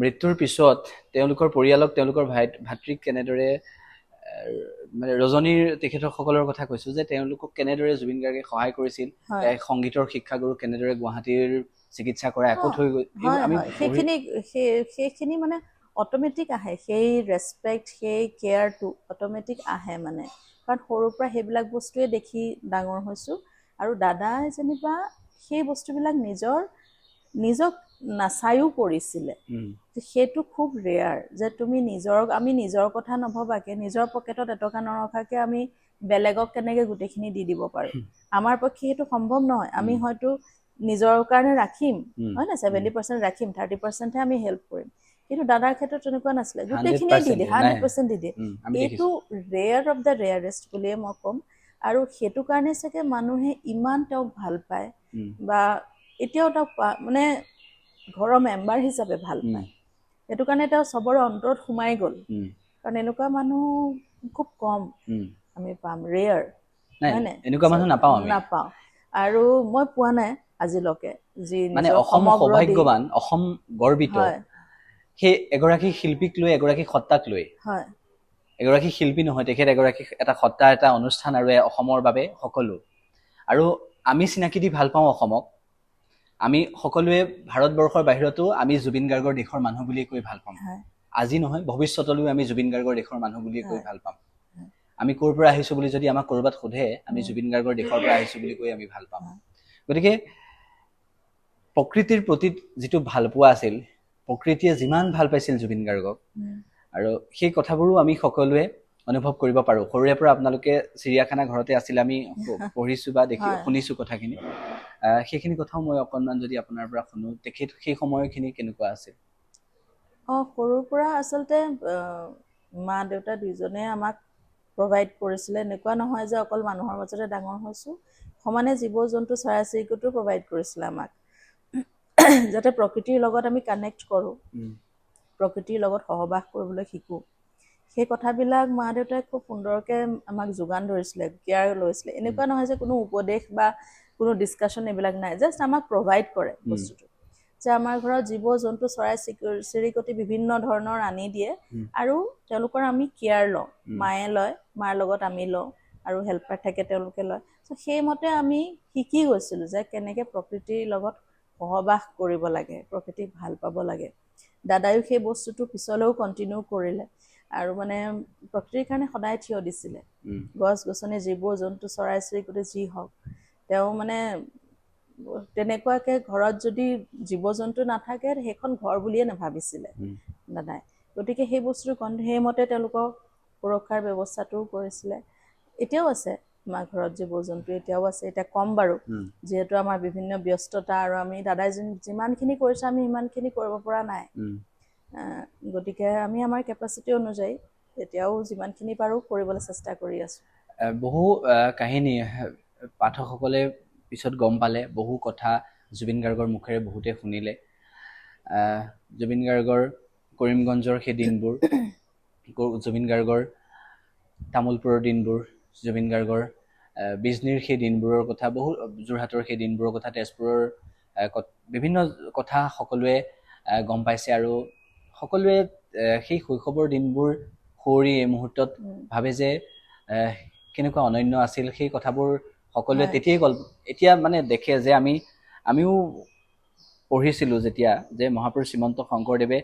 মৃত্যুৰ পিছত তেওঁলোকৰ পৰিয়ালক, তেওঁলোকৰ ভাতৃক কেনেদৰে, মানে ৰজনীৰ তেখেতসকলৰ কথা কৈছোঁ যে তেওঁলোকক কেনেদৰে জুবিন গাৰ্গে সহায় কৰিছিল, সংগীতৰ শিক্ষাগুৰু কেনেদৰে গুৱাহাটীৰ চিকিৎসা কৰা একোট হৈ গ'ল, সেইখিনি মানে অট'মেটিক আহে, সেই ৰেচপেক্ট, সেই কেয়াৰটো অট'মেটিক আহে মানে, কাৰণ সৰুৰ পৰা সেইবিলাক বস্তুৱে দেখি ডাঙৰ হৈছোঁ। আৰু দাদাই যেনিবা সেই বস্তুবিলাক নিজক নাচায়ো কৰিছিলে। সেইটো খুব ৰেয়াৰ যে তুমি আমি নিজৰ কথা নভবাকে, নিজৰ পকেটত এটকা নৰখাকে আমি বেলেগক কেনেকৈ গোটেইখিনি দি দিব পাৰোঁ। আমাৰ পক্ষে সেইটো সম্ভৱ নহয়। আমি হয়তো নিজৰ কাৰণে ৰাখিম, হয় না, 70% ৰাখিম, 30%হে আমি হেল্প কৰিম। কিন্তু দাদাৰ ক্ষেত্ৰত তেনেকুৱা নাছিলে, গোটেইখিনিয়ে দি দিয়ে, 100% দি দিয়ে। এইটো ৰেয়াৰ অফ দ্য ৰেয়াৰেষ্ট বুলিয়ে মই ক'ম। আৰু সেইটো কাৰণে চাগে মানুহে ইমান তেওঁক ভাল পায়, বা এতিয়াও তেওঁক মানে ঘৰৰ মেম্বাৰ হিচাপে ভাল পায়। সেইটো কাৰণে তেওঁ চবৰে অন্তৰত সোমাই গ'ল, কাৰণ এনেকুৱা মানুহ খুব কম আমি পাম, ৰেয়াৰ, হয় নাই? এনেকুৱা মানুহ নাপাওঁ, আৰু মই পোৱা নাই আজিলৈকে যি মানে অসম সৌভাগ্যৱান, অসম গৰ্বিত সেই এগৰাকী শিল্পীক লৈ, এগৰাকী সত্তাক লৈ। এগৰাকী শিল্পী নহয়, তেখেত এগৰাকী এটা সত্তা, এটা অনুষ্ঠান, আৰু অসমৰ বাবে সকলো। আৰু আমি চিনাকি দি ভাল পাওঁ অসমক। আমি সকলোৱে ভাৰতবৰ্ষৰ বাহিৰতো আমি জুবিন গাৰ্গৰ দেশৰ মানুহ বুলি কৈ ভাল পাম। আজি নহয়, ভৱিষ্যতলৈও আমি জুবিন গাৰ্গৰ দেশৰ মানুহ বুলি কৈ ভাল পাম। আমি ক'ৰ পৰা আহিছোঁ বুলি যদি আমাক ক'ৰবাত সোধে, আমি জুবিন গাৰ্গৰ দেশৰ পৰা আহিছোঁ বুলি কৈ আমি ভাল পাম। গতিকে প্ৰকৃতিৰ প্ৰতি যিটো ভালপোৱা আছিল, প্ৰকৃতিয়ে যিমান ভাল পাইছিল জুবিন গাৰ্গক, আৰু সেই কথাবোৰো আমি সকলোৱে অনুভৱ কৰিব পাৰোঁ। সৰুৰে পৰা আপোনালোকে চিৰিয়াখানা ঘৰতে আছিল, আমি পঢ়িছোঁ বা শুনিছোঁ কথাখিনি। সেইখিনি কথাও মই অকণমান যদি আপোনাৰ পৰা শুনো, তেখেত সেই সময়খিনি কেনেকুৱা আছিল? সৰুৰ পৰা আচলতে মা দেউতা দুইজনে আমাক প্ৰভাইড কৰিছিলে। এনেকুৱা নহয় যে অকল মানুহৰ মাজতে ডাঙৰ হৈছোঁ, সমানে জীৱ জন্তু চৰাই চিৰিকটিও প্ৰভাইড কৰিছিলে আমাক, যাতে প্ৰকৃতিৰ লগত আমি কানেক্ট কৰোঁ, প্ৰকৃতিৰ লগত সহবাস কৰিবলৈ শিকোঁ। সেই কথাবিলাক মা দেউতাই খুব সুন্দৰকৈ আমাক যোগান ধৰিছিলে, কেয়াৰ লৈছিলে। এনেকুৱা নহয় যে কোনো উপদেশ বা কোনো ডিছকাশ্যন এইবিলাক নাই, জাষ্ট আমাক প্ৰভাইড কৰে বস্তুটো, যে আমাৰ ঘৰত জীৱ জন্তু চৰাই চিৰিকটি বিভিন্ন ধৰণৰ আনি দিয়ে আৰু তেওঁলোকৰ আমি কেয়াৰ লওঁ। মায়ে লয়, মাৰ লগত আমি লওঁ, আৰু হেল্পাৰ থাকে তেওঁলোকে লয়। চ' সেইমতে আমি শিকি গৈছিলোঁ যে কেনেকৈ প্ৰকৃতিৰ লগত সহবাস কৰিব লাগে, প্ৰকৃতিক ভাল পাব লাগে। দাদায়ো সেই বস্তুটো পিছলৈও কণ্টিনিউ কৰিলে, আৰু মানে প্ৰকৃতিৰ কাৰণে সদায় থিয় দিছিলে। গছ গছনি জীৱ জন্তু চৰাই চিৰিকটি যি হওক, তেওঁ মানে তেনেকুৱাকৈ ঘৰত যদি জীৱ জন্তু নাথাকে সেইখন ঘৰ বুলিয়ে নাভাবিছিলে দাদাই। গতিকে সেই বস্তুটো সেইমতে তেওঁলোকক সুৰক্ষাৰ ব্যৱস্থাটোও কৰিছিলে। এতিয়াও আছে আমাৰ ঘৰত জীৱ জন্তু, এতিয়াও আছে। এতিয়া কম বাৰু, যিহেতু আমাৰ বিভিন্ন ব্যস্ততা, আৰু আমি দাদাই যিমানখিনি কৰিছে আমি সিমানখিনি কৰিব পৰা নাই। গতিকে আমি আমাৰ কেপাচিটি অনুযায়ী এতিয়াও যিমানখিনি পাৰোঁ কৰিবলৈ চেষ্টা কৰি আছোঁ। বহু কাহিনী পাঠকসকলে পিছত গম পালে, বহু কথা জুবিন গাৰ্গৰ মুখেৰে বহুতে শুনিলে। জুবিন গাৰ্গৰ কৰিমগঞ্জৰ সেই দিনবোৰ, জুবিন গাৰ্গৰ তামোলপুৰৰ দিনবোৰ, জুবিন গাৰ্গৰ বিজনীৰ সেই দিনবোৰৰ কথা, বহু যোৰহাটৰ সেই দিনবোৰৰ কথা, তেজপুৰৰ বিভিন্ন কথা সকলোৱে গম পাইছে। আৰু সকলোৱে সেই শৈশৱৰ দিনবোৰ সুঁৱৰি এই মুহূৰ্তত ভাবে যে কেনেকুৱা অনন্য আছিল। সেই কথাবোৰ সকলোৱে তেতিয়াই এতিয়া মানে দেখে যে আমিও পঢ়িছিলোঁ যেতিয়া, যে মহাপুৰুষ শ্ৰীমন্ত শংকৰদেৱে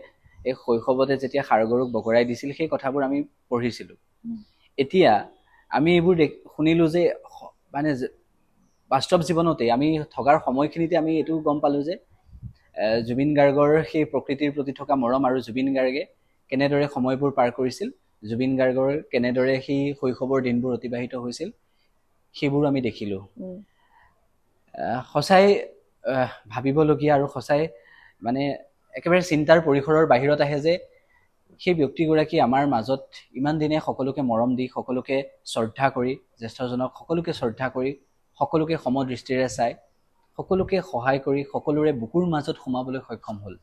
এই শৈশৱতে যেতিয়া ষাঁড়গৰুক বগৰাই দিছিল, সেই কথাবোৰ আমি পঢ়িছিলোঁ। এতিয়া আমি এইবোৰ শুনিলোঁ যে মানে বাস্তৱ জীৱনতে আমি থকাৰ সময়খিনিতে আমি এইটো গম পালোঁ যে জুবিন গাৰ্গৰ সেই প্ৰকৃতিৰ প্ৰতি থকা মৰম, আৰু জুবিন গাৰ্গে কেনেদৰে সময়বোৰ পাৰ কৰিছিল, জুবিন গাৰ্গৰ কেনেদৰে সেই শৈশৱৰ দিনবোৰ অতিবাহিত হৈছিল, সেইবোৰ আমি দেখিলোঁ। সঁচাই ভাবিবলগীয়া, আৰু সঁচাই মানে একেবাৰে চিন্তাৰ পৰিসৰৰ বাহিৰত আহে যে সেই ব্যক্তিগৰাকী আমাৰ মাজত ইমান দিনে সকলোকে মৰম দি, সকলোকে শ্ৰদ্ধা কৰি, জ্যেষ্ঠজনক সকলোকে শ্ৰদ্ধা কৰি, সকলোকে সমদৃষ্টিৰে চাই, সকলোকে সহায় কৰি, সকলোৰে বুকুৰ মাজত সোমাবলৈ সক্ষম হ'ল।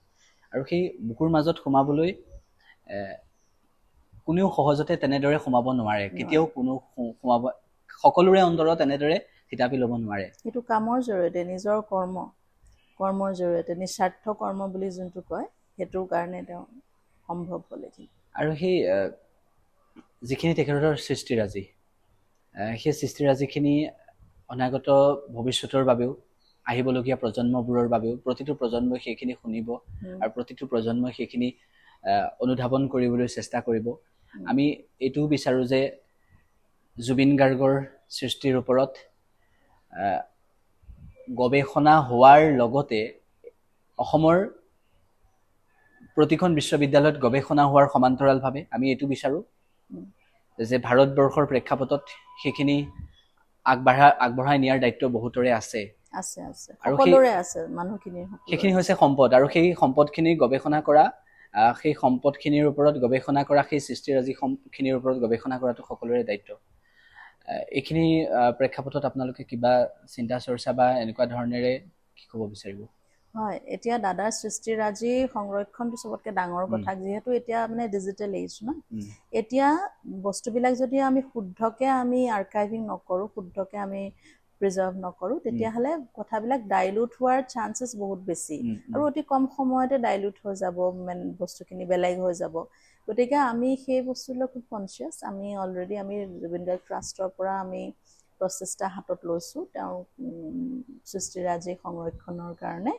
আৰু সেই বুকুৰ মাজত সোমাবলৈ কোনেও সহজতে তেনেদৰে সোমাব নোৱাৰে, কেতিয়াও কোনো সোমাব, সকলোৰে অন্তৰত এনেদৰে থিতাপি ল'ব নোৱাৰে। সেইটো কামৰ জৰিয়তে, নিজৰ কৰ্মৰ জৰিয়তে, নিস্বাৰ্থ কৰ্ম বুলি যোনটো কয়, সেইটোৰ কাৰণে তেওঁ সম্ভৱ হ'লে। আৰু সেই যিখিনি তেখেতৰ সৃষ্টিৰাজি, সেই সৃষ্টিৰাজিখিনি অনাগত ভৱিষ্যতৰ বাবেও, আহিবলগীয়া প্ৰজন্মবোৰৰ বাবেও, প্ৰতিটো প্ৰজন্মই সেইখিনি শুনিব, আৰু প্ৰতিটো প্ৰজন্মই সেইখিনি অনুধাৱন কৰিবলৈ চেষ্টা কৰিব। আমি এইটোও বিচাৰোঁ যে জুবিন গাৰ্গৰ সৃষ্টিৰ ওপৰত গৱেষণা হোৱাৰ লগতে অসমৰ প্ৰতিখন বিশ্ববিদ্যালয়ত গৱেষণা হোৱাৰ সমান্তৰালভাৱে আমি এইটো বিচাৰোঁ যে ভাৰতবৰ্ষৰ প্ৰেক্ষাপটত সেইখিনি আগবঢ়াই নিয়াৰ দায়িত্ব বহুতৰে আছে। আৰু সেইখিনি হৈছে সম্পদ, আৰু সেই সম্পদখিনিৰ গৱেষণা কৰা, সেই সম্পদখিনিৰ ওপৰত গৱেষণা কৰা, সেই সৃষ্টিৰাজিখিনিৰ ওপৰত গৱেষণা কৰাটো সকলোৰে দায়িত্ব। এইখিনি প্ৰেক্ষাপটত আপোনালোকে কিবা চিন্তা চৰ্চা বা এনেকুৱা ধৰণেৰে কি ক'ব বিচাৰিব? হয়, এতিয়া দাদাৰ সৃষ্টিৰাজি সংৰক্ষণটো চবতকৈ ডাঙৰ কথা, যিহেতু এতিয়া মানে ডিজিটেল এইজ ন, এতিয়া বস্তুবিলাক যদি আমি শুদ্ধকৈ আমি আৰ্কাইভিং নকৰোঁ, শুদ্ধকৈ আমি প্ৰিজাৰ্ভ নকৰোঁ, তেতিয়াহ'লে কথাবিলাক ডাইলুট হোৱাৰ চান্সেছ বহুত বেছি, আৰু অতি কম সময়তে ডাইলুট হৈ যাব, বস্তুখিনি বেলেগ হৈ যাব। গতিকে আমি সেই বস্তুলৈ খুব কনচিয়াছ। আমি অলৰেডি আমি জুবিন গাৰ্গ ট্ৰাষ্টৰ পৰা আমি প্ৰচেষ্টা হাতত লৈছোঁ তেওঁৰ সৃষ্টিৰাজি সংৰক্ষণৰ কাৰণে।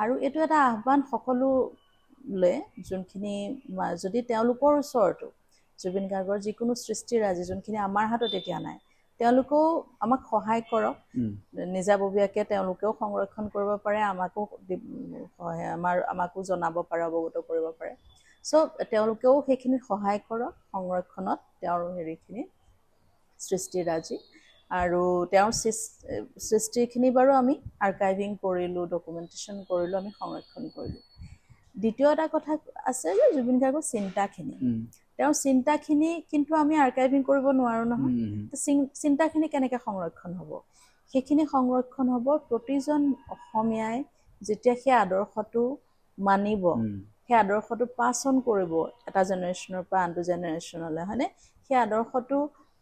আৰু এইটো এটা আহ্বান সকলোলৈ, যোনখিনি যদি তেওঁলোকৰ ওচৰতো জুবিন গাৰ্গৰ যিকোনো সৃষ্টিৰাজি যোনখিনি আমাৰ হাতত এতিয়া নাই, তেওঁলোকেও আমাক সহায় কৰক, নিজাববীয়াকৈ তেওঁলোকেও সংৰক্ষণ কৰিব পাৰে, আমাকো জনাব পাৰে, অৱগত কৰিব পাৰে। চ' তেওঁলোকেও সেইখিনি সহায় কৰক সংৰক্ষণত, তেওঁৰ হেৰিখিনি সৃষ্টিৰাজি। আৰু তেওঁৰ সৃষ্টিখিনি বাৰু আমি আৰ্কাইভিং কৰিলোঁ, ডকুমেণ্টেশ্যন কৰিলোঁ, আমি সংৰক্ষণ কৰিলোঁ। দ্বিতীয় এটা কথা আছে যে জুবিন গাৰ্গৰ চিন্তাখিনি তেওঁৰ চিন্তাখিনি কিন্তু আমি আৰ্কাইভিং কৰিব নোৱাৰোঁ নহয় চিন্তাখিনি কেনেকৈ সংৰক্ষণ হ'ব সেইখিনি সংৰক্ষণ হ'ব প্ৰতিজন অসমীয়াই যেতিয়া সেই আদৰ্শটো মানিব সেই আদৰ্শটো পাছ অন কৰিব এটা জেনেৰেশ্যনৰ পৰা আনটো জেনেৰেশ্যনলৈ হয়নে সেই আদৰ্শটো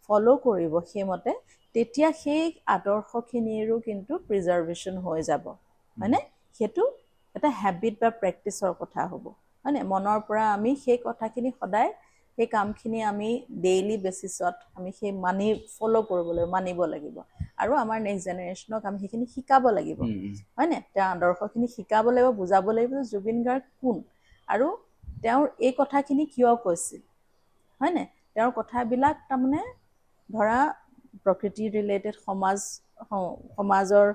ফ'ল' কৰিব সেইমতে তেতিয়া সেই আদৰ্শখিনিৰো কিন্তু প্ৰিজাৰ্ভেশ্যন হৈ যাব হয়নে সেইটো এটা হেবিট বা প্ৰেক্টিচৰ কথা হ'ব হয়নে মনৰ পৰা আমি সেই কথাখিনি সদায় সেই কামখিনি আমি ডেইলি বেচিছত আমি সেই ফ'ল' কৰিব লাগিব মানিব লাগিব আৰু আমাৰ নেক্সট জেনেৰেশ্যনক আমি সেইখিনি শিকাব লাগিব হয়নে তেওঁৰ আদৰ্শখিনি শিকাব লাগিব বুজাব লাগিব যে জুবিন গাৰ্গ কোন আৰু তেওঁৰ এই কথাখিনি কিয় কৈছিল হয়নে তেওঁৰ কথাবিলাক তাৰমানে ধৰা প্ৰকৃতি ৰিলেটেড সমাজৰ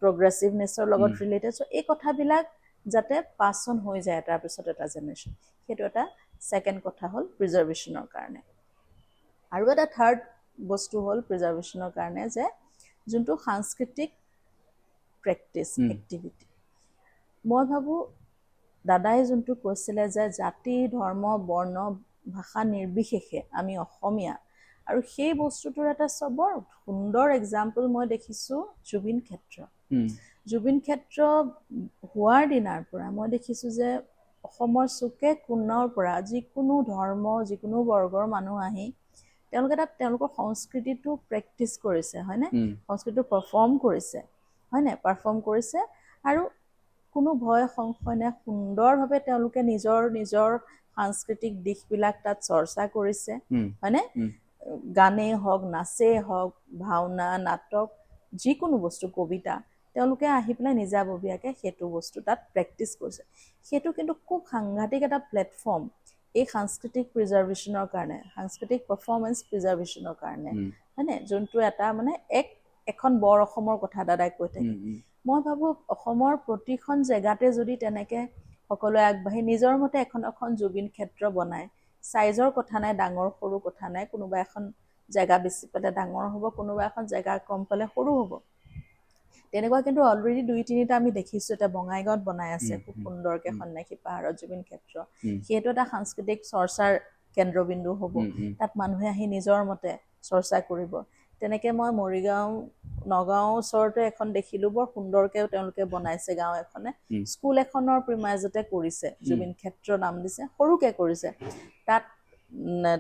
প্ৰগ্ৰেছিভনেছৰ লগত ৰিলেটেড চ' এই কথাবিলাক যাতে পাছ অন হৈ যায় তাৰপিছত এটা জেনেৰেশ্যন সেইটো এটা ছেকেণ্ড কথা হ'ল প্ৰিজাৰ্ভেশ্যনৰ কাৰণে আৰু এটা থাৰ্ড বস্তু হ'ল প্ৰিজাৰ্ভেশ্যনৰ কাৰণে যে যোনটো সাংস্কৃতিক প্ৰেক্টিছ এক্টিভিটি মই ভাবোঁ দাদাই যোনটো কৈছিলে যে জাতি ধৰ্ম বৰ্ণ ভাষা নিৰ্বিশেষে আমি অসমীয়া আৰু সেই বস্তুটোৰ এটা চবৰ সুন্দৰ এক্সাম্পল মই দেখিছোঁ জুবিন ক্ষেত্ৰ হোৱাৰ দিনাৰ পৰা মই দেখিছোঁ যে অসমৰ চুকে কোণৰ পৰা যিকোনো ধৰ্ম যিকোনো বৰ্গৰ মানুহ আহি তেওঁলোকে তাত তেওঁলোকৰ সংস্কৃতিটো প্ৰেক্টিছ কৰিছে হয়নে সংস্কৃতিটো পাৰফৰ্ম কৰিছে আৰু কোনো ভয় সংশয় নাই সুন্দৰভাৱে তেওঁলোকে নিজৰ সাংস্কৃতিক দিশবিলাক তাত চৰ্চা কৰিছে হয়নে গানেই হওক নাচেই হওক ভাওনা নাটক যিকোনো বস্তু কবিতা তেওঁলোকে আহি পেলাই নিজাববীয়াকৈ সেইটো বস্তু তাত প্ৰেক্টিছ কৰিছে সেইটো কিন্তু খুব সাংঘাতিক এটা প্লেটফৰ্ম এই সাংস্কৃতিক প্ৰিজাৰ্ভেশ্যনৰ কাৰণে সাংস্কৃতিক পাৰফৰ্মেঞ্চ প্ৰিজাৰ্ভেশ্যনৰ কাৰণে হয়নে যোনটো এটা মানে এখন বৰ অসমৰ কথা দাদাই কৈ থাকে মই ভাবোঁ অসমৰ প্ৰতিখন জেগাতে যদি তেনেকৈ সকলোৱে আগবাঢ়ি নিজৰ মতে এখন জুবিন ক্ষেত্ৰ বনায় চাইজৰ কথা নাই ডাঙৰ সৰু কথা নাই কোনোবা এখন জেগা বেছি পালে ডাঙৰ হ'ব কোনোবা এখন জেগা কম পালে সৰু হ'ব তেনেকুৱা কিন্তু অলৰেডি 2-3টা আমি দেখিছোঁ এতিয়া বঙাইগাঁৱত বনাই আছে খুব সুন্দৰকৈ সন্যাসী পাহাৰত জুবিন ক্ষেত্ৰ সেইটো এটা সাংস্কৃতিক চৰ্চাৰ কেন্দ্ৰবিন্দু হ'ব তাত মানুহে আহি নিজৰ মতে চৰ্চা কৰিব তেনেকৈ মই মৰিগাঁও নগাঁও ওচৰতে এখন দেখিলোঁ বৰ সুন্দৰকৈ তেওঁলোকে বনাইছে গাঁও এখনে স্কুল এখনৰ প্ৰিমাইজতে কৰিছে জুবিন ক্ষেত্ৰ নাম দিছে সৰুকৈ কৰিছে তাত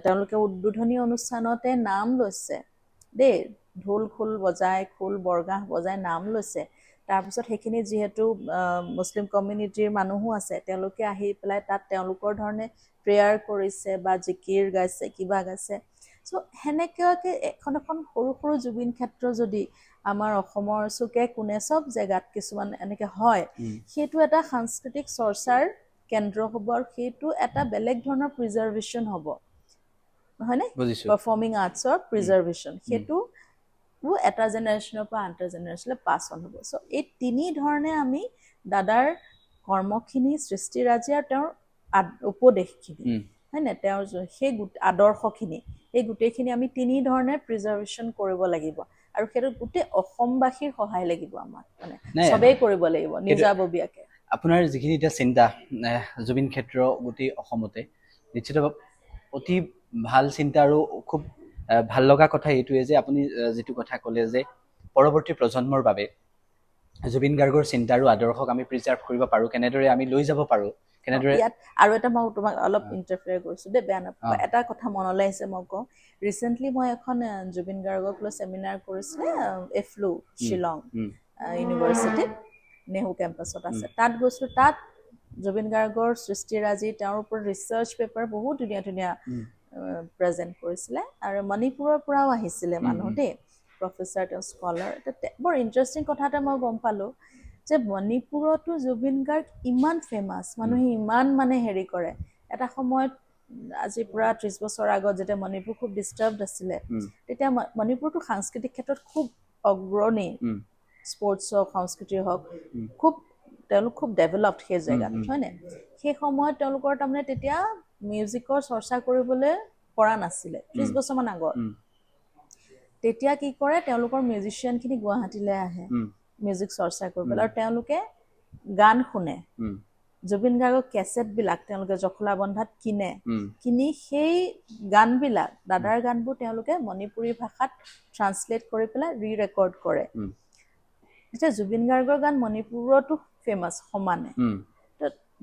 তেওঁলোকে উদ্বোধনী অনুষ্ঠানতে নাম লৈছে দেই ঢোল খোল বজাই খোল বৰগাহ বজাই নাম লৈছে তাৰপিছত সেইখিনি যিহেতু মুছলিম কমিউনিটিৰ মানুহো আছে তেওঁলোকে আহি পেলাই তাত তেওঁলোকৰ ধৰণে প্ৰেয়াৰ কৰিছে বা জিকিৰ গাইছে কিবা গাইছে চ' সেনেকুৱাকৈ এখন সৰু জুবিন ক্ষেত্ৰ যদি আমাৰ অসমৰ চুকে কোণে চব জেগাত কিছুমান এনেকৈ হয় সেইটো এটা সাংস্কৃতিক চৰ্চাৰ কেন্দ্ৰ হ'ব আৰু সেইটো এটা বেলেগ ধৰণৰ প্ৰিজাৰ্ভেশ্যন হ'ব হয়নে পাৰফৰ্মিং আৰ্টছৰ প্ৰিজাৰ্ভেশ্যন সেইটো এটা জেনেৰেশ্যনৰ পৰা আনটা জেনেৰেশ্যনলৈ পাছ অন হ'ব চ' এই তিনি ধৰণে আমি দাদাৰ কৰ্মখিনি সৃষ্টিৰাজি আৰু তেওঁৰ উপদেশখিনি হয়নে তেওঁৰ সেই আদৰ্শখিনি এই গোটেইখিনি আমি তিনি ধৰণে প্ৰিজাৰ্ভেশ্যন কৰিব লাগিব আৰু সেইটো গোটেই অসমবাসীৰ সহায় লাগিব আমাক মানে চবেই কৰিব লাগিব নিজাববীয়াকৈ আপোনাৰ যিখিনি এতিয়া চিন্তা জুবিন ক্ষেত্ৰ গোটেই অসমতে নিশ্চিত অতি ভাল চিন্তা আৰু খুব ভাল লগা কথা এইটোৱে যে আপুনি যিটো কথা ক'লে যে পৰৱৰ্তী প্ৰজন্মৰ বাবে জুবিন গাৰ্গৰ চিন্তা আৰু আদৰ্শক আমি প্ৰিজাৰ্ভ কৰিব পাৰোঁ কেনেদৰে আমি লৈ যাব পাৰোঁ কেনেদৰে ইয়াত আৰু এটা মই তোমাক অলপ ইণ্টাৰফেয়াৰ কৰিছোঁ দেই বেয়া নাপাবা এটা কথা মনলৈ আহিছে মই কওঁ ৰিচেণ্টলি মই এখন জুবিন গাৰ্গক লৈ চেমিনাৰ কৰিছিলে এফ্লু শ্বিলং ইউনিভাৰ্চিটিত নেহৰু কেম্পাছত আছে তাত গৈছোঁ তাত জুবিন গাৰ্গৰ সৃষ্টিৰাজি তেওঁৰ ওপৰত ৰিচাৰ্চ পেপাৰ বহুত ধুনীয়া প্ৰেজেণ্ট কৰিছিলে আৰু মণিপুৰৰ পৰাও আহিছিলে মানুহ দেই প্ৰফেচাৰ তেওঁ স্কলাৰ বৰ ইণ্টাৰেষ্টিং কথা এটা মই গম পালোঁ যে মণিপুৰতো জুবিন গাৰ্গ ইমান ফেমাছ মানুহে ইমান মানে হেৰি কৰে এটা সময়ত আজি পুৰা 30 বছৰ আগত যেতিয়া মণিপুৰ খুব ডিষ্টাৰ্বড আছিলে তেতিয়া মণিপুৰটো সাংস্কৃতিক ক্ষেত্ৰত খুব অগ্ৰণী স্পৰ্টছ হওক সংস্কৃতি হওক তেওঁলোক খুব ডেভেলপড সেই জেগাত হয়নে সেই সময়ত তেওঁলোকৰ তাৰমানে তেতিয়া মিউজিকৰ চৰ্চা কৰিবলৈ পৰা নাছিলে 30 বছৰমান আগত তেতিয়া কি কৰে তেওঁলোকৰ মিউজিচিয়ানখিনি গুৱাহাটীলৈ আহে মিউজিক চৰ্চা কৰিবলৈ আৰু তেওঁলোকে গান শুনে জুবিন গাৰ্গৰ কেছেটবিলাক তেওঁলোকে জখলাবন্ধাত কিনি সেই গানবিলাক দাদাৰ গানবোৰ তেওঁলোকে মণিপুৰী ভাষাত ট্ৰান্সলেট কৰি পেলাই ৰি-ৰেকৰ্ড কৰে এতিয়া জুবিন গাৰ্গৰ গান মণিপুৰতো ফেমাছ সমানে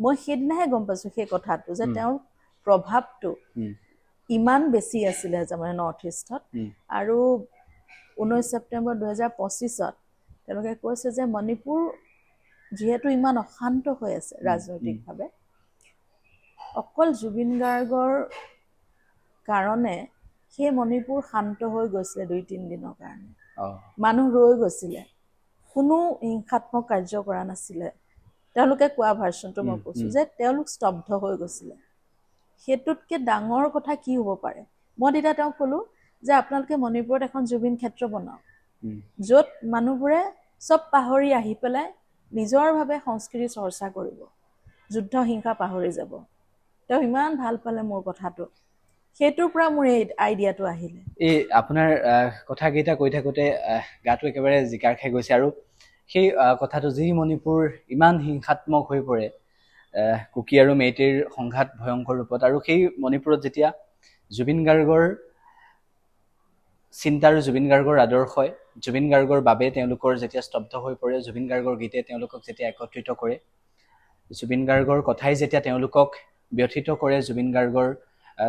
মই সেইদিনাহে গম পাইছোঁ সেই কথাটো যে তেওঁৰ প্ৰভাৱটো ইমান বেছি আছিলে তাৰমানে নৰ্থ ইষ্টত আৰু 19 ছেপ্টেম্বৰ 2025ত তেওঁলোকে কৈছে যে মণিপুৰ যিহেতু ইমান অশান্ত হৈ আছে ৰাজনৈতিকভাৱে অকল জুবিন গাৰ্গৰ কাৰণে সেই মণিপুৰ শান্ত হৈ গৈছিলে 2-3 দিনৰ কাৰণে মানুহ ৰৈ গৈছিলে কোনো হিংসাত্মক কাৰ্য কৰা নাছিলে তেওঁলোকে কোৱা ভাৰ্চনটো মই কৈছোঁ যে তেওঁলোক স্তব্ধ হৈ গৈছিলে সেইটোতকৈ ডাঙৰ কথা কি হ'ব পাৰে মই তেতিয়া তেওঁক ক'লোঁ যে আপোনালোকে মণিপুৰত এখন জুবিন ক্ষেত্ৰ বনাওক য'ত মানুহবোৰে চব পাহৰি আহি পেলাই নিজৰভাৱে সংস্কৃতি চৰ্চা কৰিব যুদ্ধ হিংসা পাহৰি যাব তেওঁ ইমান ভাল পালে মোৰ কথাটো সেইটোৰ পৰা মোৰ এই আইডিয়াটো আহিলে এই আপোনাৰ কথাকেইটা কৈ থাকোঁতে গাটো একেবাৰে জিকাৰ খাই গৈছে আৰু সেই কথাটো যি মণিপুৰ ইমান হিংসাত্মক হৈ পৰে কুকি আৰু মেইটেৰ সংঘাত ভয়ংকৰ ৰূপত আৰু সেই মণিপুৰত যেতিয়া জুবিন গাৰ্গৰ চিন্তা আৰু জুবিন গাৰ্গৰ আদৰ্শই জুবিন গাৰ্গৰ বাবে তেওঁলোকৰ যেতিয়া স্তব্ধ হৈ পৰে জুবিন গাৰ্গৰ গীতে তেওঁলোকক যেতিয়া একত্ৰিত কৰে জুবিন গাৰ্গৰ কথাই যেতিয়া তেওঁলোকক ব্যথিত কৰে জুবিন গাৰ্গৰ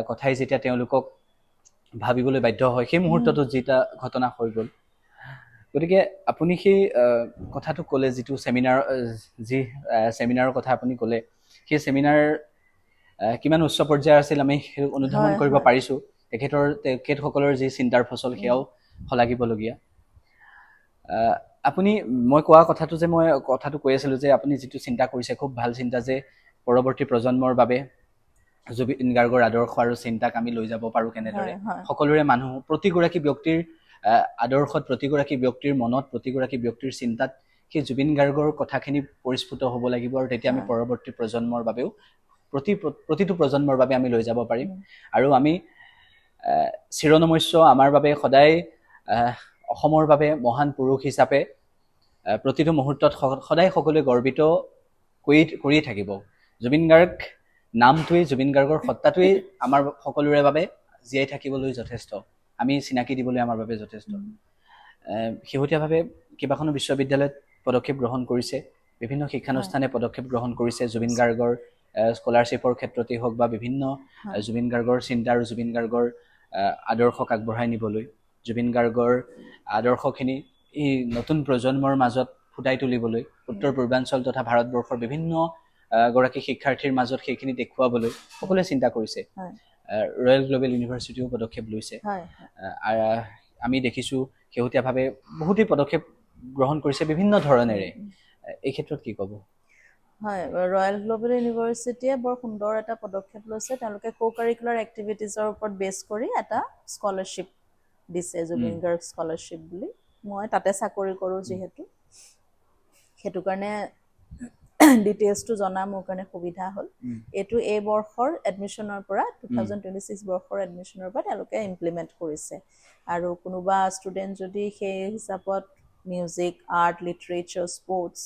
কথাই যেতিয়া তেওঁলোকক ভাবিবলৈ বাধ্য হয় সেই মুহূৰ্তটো যিটা ঘটনা হৈ গ'ল গতিকে আপুনি সেই কথাটো ক'লে যিটো চেমিনাৰ যি চেমিনাৰৰ কথা আপুনি ক'লে সেই চেমিনাৰ কিমান উচ্চ পৰ্যায়ৰ আছিল আমি অনুধাৱন কৰিব পাৰিছোঁ তেখেতসকলৰ যি চিন্তাৰ ফচল সেয়াও শলাগিবলগীয়া আপুনি মই কোৱা কথাটো যে মই কথাটো কৈ আছিলোঁ যে আপুনি যিটো চিন্তা কৰিছে খুব ভাল চিন্তা যে পৰৱৰ্তী প্ৰজন্মৰ বাবে জুবিন গাৰ্গৰ আদৰ্শ আৰু চিন্তাক আমি লৈ যাব পাৰোঁ কেনেদৰে সকলোৰে মানুহ প্ৰতিগৰাকী ব্যক্তিৰ আদৰ্শত প্ৰতিগৰাকী ব্যক্তিৰ মনত প্ৰতিগৰাকী ব্যক্তিৰ চিন্তাত সেই জুবিন গাৰ্গৰ কথাখিনি পৰিস্ফুট হ'ব লাগিব আৰু তেতিয়া আমি পৰৱৰ্তী প্ৰজন্মৰ বাবেও প্ৰতিটো প্ৰজন্মৰ বাবে আমি লৈ যাব পাৰিম আৰু আমি চিৰনমস্য আমাৰ বাবে সদায় অসমৰ বাবে মহান পুৰুষ হিচাপে প্ৰতিটো মুহূৰ্তত সদায় সকলোৱে গৰ্বিত কৰিয়ে থাকিব জুবিন গাৰ্গ নামটোৱেই জুবিন গাৰ্গৰ সত্তাটোৱেই আমাৰ সকলোৰে বাবে জীয়াই থাকিবলৈ যথেষ্ট আমি চিনাকি দিবলৈ আমাৰ বাবে যথেষ্ট শেহতীয়াভাৱে কেইবাখনো বিশ্ববিদ্যালয়ত পদক্ষেপ গ্ৰহণ কৰিছে বিভিন্ন শিক্ষানুষ্ঠানে পদক্ষেপ গ্ৰহণ কৰিছে জুবিন গাৰ্গৰ স্কলাৰশ্বিপৰ ক্ষেত্ৰতেই হওক বা বিভিন্ন জুবিন গাৰ্গৰ চিন্তা আৰু জুবিন গাৰ্গৰ আদৰ্শক আগবঢ়াই নিবলৈ জুবিন গাৰ্গৰ আদৰ্শখিনি এই নতুন প্ৰজন্মৰ মাজত ফুটাই তুলিবলৈ উত্তৰ পূৰ্বাঞ্চল তথা ভাৰতবৰ্ষৰ বিভিন্ন গৰাকী শিক্ষাৰ্থীৰ মাজত সেইখিনি দেখুৱাবলৈ সকলোৱে চিন্তা কৰিছে ৰয়েল গ্ল'বেল ইউনিভাৰ্চিটিও পদক্ষেপ লৈছে আমি দেখিছোঁ শেহতীয়াভাৱে বহুতেই পদক্ষেপ গ্ৰহণ কৰিছে বিভিন্ন ধৰণেৰে এই ক্ষেত্ৰত কি ক'ব হয় ৰয়েল গ্ল'বেল ইউনিভাৰ্চিটিয়ে বৰ সুন্দৰ এটা পদক্ষেপ লৈছে তেওঁলোকে কো-কাৰিকুলাৰ এক্টিভিটিজৰ ওপৰত বেছ কৰি এটা স্কলাৰশ্বিপ দিছে জুবিন গাৰ্গ স্কলাৰশ্বিপ বুলি মই তাতে চাকৰি কৰোঁ যিহেতু সেইটো কাৰণে ডিটেইলছটো জনা মোৰ কাৰণে সুবিধা হ'ল এইটো এই বৰ্ষৰ এডমিশ্যনৰ পৰা 2026 বৰ্ষৰ এডমিশ্যনৰ পৰা তেওঁলোকে ইমপ্লিমেণ্ট কৰিছে আৰু কোনোবা ষ্টুডেণ্ট যদি সেই হিচাপত music art literature sports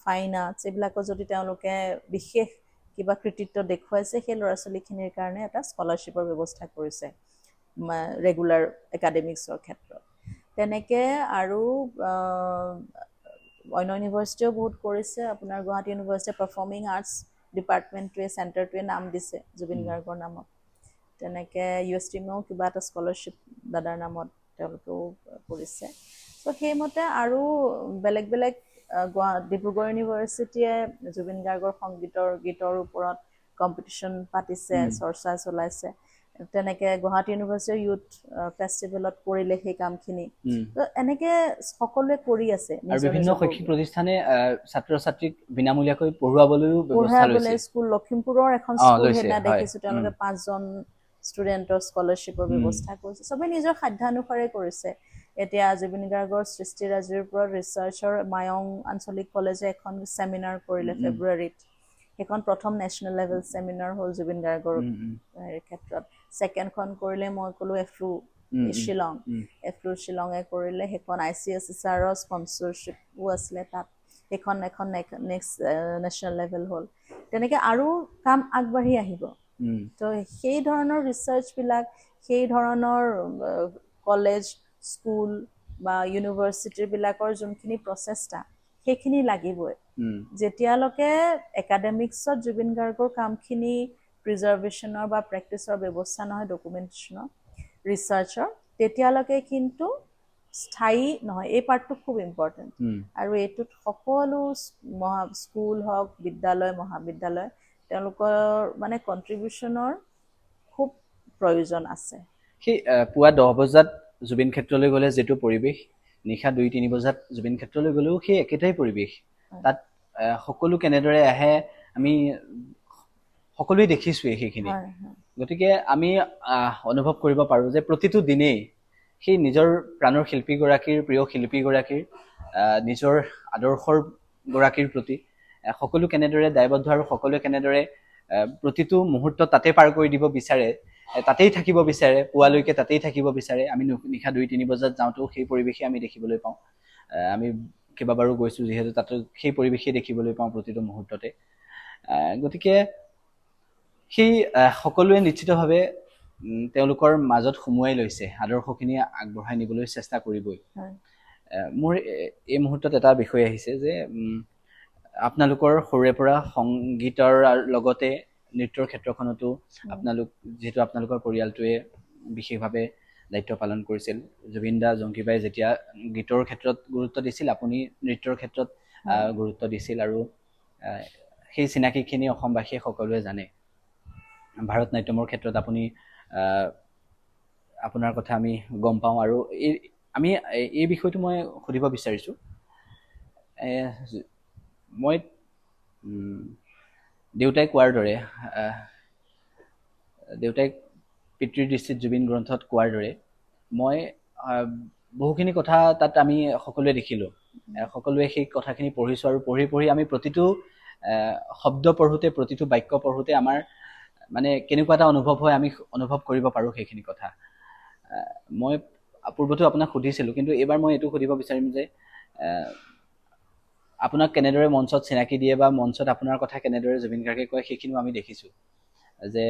fine arts এইবিলাকত যদি তেওঁলোকে বিশেষ কিবা কৃতিত্ব দেখুৱাইছে সেই ল'ৰা ছোৱালীখিনিৰ কাৰণে এটা স্কলাৰশ্বিপৰ ব্যৱস্থা কৰিছে ৰেগুলাৰ একাডেমিক্সৰ ক্ষেত্ৰত তেনেকৈ আৰু অন্য ইউনিভাৰ্চিটিও বহুত কৰিছে আপোনাৰ গুৱাহাটী ইউনিভাৰ্চিটিয়ে পাৰফৰ্মিং আৰ্টছ ডিপাৰ্টমেণ্টটোৱে চেণ্টাৰটোৱে নাম দিছে জুবিন গাৰ্গৰ নামত তেনেকৈ USTMও কিবা এটা স্কলাৰশ্বিপ দাদাৰ নামত তেওঁলোকেও কৰিছে ত' সেইমতে আৰু বেলেগ বেলেগ ডিব্ৰুগড় ইউনিভাৰ্চিটিয়ে জুবিন গাৰ্গৰ গীতৰ ওপৰত কম্পিটিশ্যন পাতিছে চৰ্চা চলাইছে তেনেকৈ গুৱাহাটী ইউনিভাৰ্চিটিৰ ইউথ ফেষ্টিভেলত কৰিলে সেই কামখিনি এনেকৈ সকলোৱে কৰি আছে আৰু বিভিন্ন শৈক্ষিক প্ৰতিষ্ঠানে ছাত্ৰ ছাত্ৰীক বিনামূলীয়াকৈ পঢ়ুৱাবলৈও ব্যৱস্থা লৈছে স্কুল লখিমপুৰৰ এখন স্কুল সেইদিনা দেখিছোঁ তেওঁলোকে 5জন ষ্টুডেণ্টৰ স্কলাৰশ্বিপৰ ব্যৱস্থা কৰিছে চবেই নিজৰ সাধ্যানুসাৰে কৰিছে এতিয়া জুবিন গাৰ্গৰ সৃষ্টিৰাজিৰ ওপৰত ৰিচাৰ্চৰ মায়ং আঞ্চলিক কলেজে এখন চেমিনাৰ কৰিলে ফেব্ৰুৱাৰীত সেইখন প্ৰথম নেশ্যনেল লেভেল চেমিনাৰ হ'ল জুবিন গাৰ্গৰ ক্ষেত্ৰত ছেকেণ্ডখন কৰিলে মই ক'লোঁ এফ্লু শ্বিলঙে কৰিলে সেইখন ICSSRৰ স্পনচৰশ্বিপো আছিলে তাত এখন নেক্সট নেশ্যনেল লেভেল হ'ল, তেনেকৈ আৰু কাম আগবাঢ়ি আহিব। তো সেই ধৰণৰ ৰিচাৰ্চবিলাক, সেই ধৰণৰ কলেজ, স্কুল বা ইউনিভাৰ্চিটিবিলাকৰ যোনখিনি প্ৰচেষ্টা, সেইখিনি লাগিবই। যেতিয়ালৈকে একাডেমিক্সত জুবিন গাৰ্গৰ কামখিনি প্ৰিজাৰ্ভেশ্যনৰ বা প্ৰেক্টিচৰ ব্যৱস্থা নহয়, ডকুমেণ্টেশ্যনৰ, ৰিচাৰ্চৰ, তেতিয়ালৈকে কিন্তু স্থায়ী নহয়। এই পাৰ্টটো খুব ইম্পৰ্টেণ্ট। আৰু এইটোত সকলো স্কুল হওক, বিদ্যালয়, মহাবিদ্যালয়, তেওঁলোকৰ মানে কণ্ট্ৰিবিউশ্যনৰ খুব প্ৰয়োজন আছে। সেই পুৱা 10 বজাত জুবিন ক্ষেত্ৰলৈ গ'লে যিটো পৰিৱেশ, নিশা 2-3 বজাত জুবিন ক্ষেত্ৰলৈ গ'লেও সেই একেটাই পৰিৱেশ। তাত সকলো কেনেদৰে আহে আমি সকলোৱে দেখিছোঁৱেই সেইখিনি। গতিকে আমি অনুভৱ কৰিব পাৰোঁ যে প্ৰতিটো দিনেই সেই নিজৰ প্ৰাণৰ শিল্পীগৰাকীৰ, প্ৰিয় শিল্পীগৰাকীৰ, নিজৰ আদৰ্শৰ গৰাকীৰ প্ৰতি সকলো কেনেদৰে দায়বদ্ধ আৰু সকলোৱে কেনেদৰে প্ৰতিটো মুহূৰ্ত তাতে পাৰ কৰি দিব বিচাৰে, তাতেই থাকিব বিচাৰে, পুৱালৈকে তাতেই থাকিব বিচাৰে। আমি নিশা 2-3 বজাত যাওঁতেও সেই পৰিৱেশেই আমি দেখিবলৈ পাওঁ। আমি কেইবাবাৰো গৈছোঁ যিহেতু, তাতো সেই পৰিৱেশেই দেখিবলৈ পাওঁ প্ৰতিটো মুহূৰ্ততে। গতিকে সেই সকলোৱে নিশ্চিতভাৱে তেওঁলোকৰ মাজত সুমুৱাই লৈছে, আদৰ্শখিনি আগবঢ়াই নিবলৈ চেষ্টা কৰিবই। মোৰ এই মুহূৰ্তত এটা বিষয় আহিছে যে আপোনালোকৰ সৰুৰে পৰা সংগীতৰ লগতে নৃত্যৰ ক্ষেত্ৰখনতো যিহেতু আপোনালোকৰ পৰিয়ালটোৱে বিশেষভাৱে দায়িত্ব পালন কৰিছিল। জুবিন দা, জংকীবাই যেতিয়া গীতৰ ক্ষেত্ৰত গুৰুত্ব দিছিল, আপুনি নৃত্যৰ ক্ষেত্ৰত গুৰুত্ব দিছিল। আৰু সেই চিনাকিখিনি অসমবাসীয়ে সকলোৱে জানে। ভাৰত নাট্যমৰ ক্ষেত্ৰত আপুনি আপোনাৰ কথা আমি গম পাওঁ। আৰু আমি এই বিষয়টো মই সুধিব বিচাৰিছোঁ, মই দেউতাই কোৱাৰ দৰে, দেউতাই পিতৃৰ দৃষ্টিত জুবিন গ্ৰন্থত কোৱাৰ দৰে, মই বহুখিনি কথা তাত আমি সকলোৱে দেখিলোঁ। সকলোৱে সেই কথাখিনি পঢ়িছোঁ, আৰু পঢ়ি আমি প্ৰতিটো শব্দ পঢ়োঁতে, প্ৰতিটো বাক্য পঢ়োঁতে আমাৰ মানে কেনেকুৱা এটা অনুভৱ হয়, আমি অনুভৱ কৰিব পাৰোঁ সেইখিনি কথা। মই পূৰ্বতো আপোনাক সুধিছিলোঁ, কিন্তু এইবাৰ মই এইটো সুধিব বিচাৰিম যে আপোনাক কেনেদৰে মঞ্চত চিনাকি দিয়ে বা মঞ্চত আপোনাৰ কথা কেনেদৰে জুবিন গাৰ্গে কয়, সেইখিনিও আমি দেখিছোঁ। যে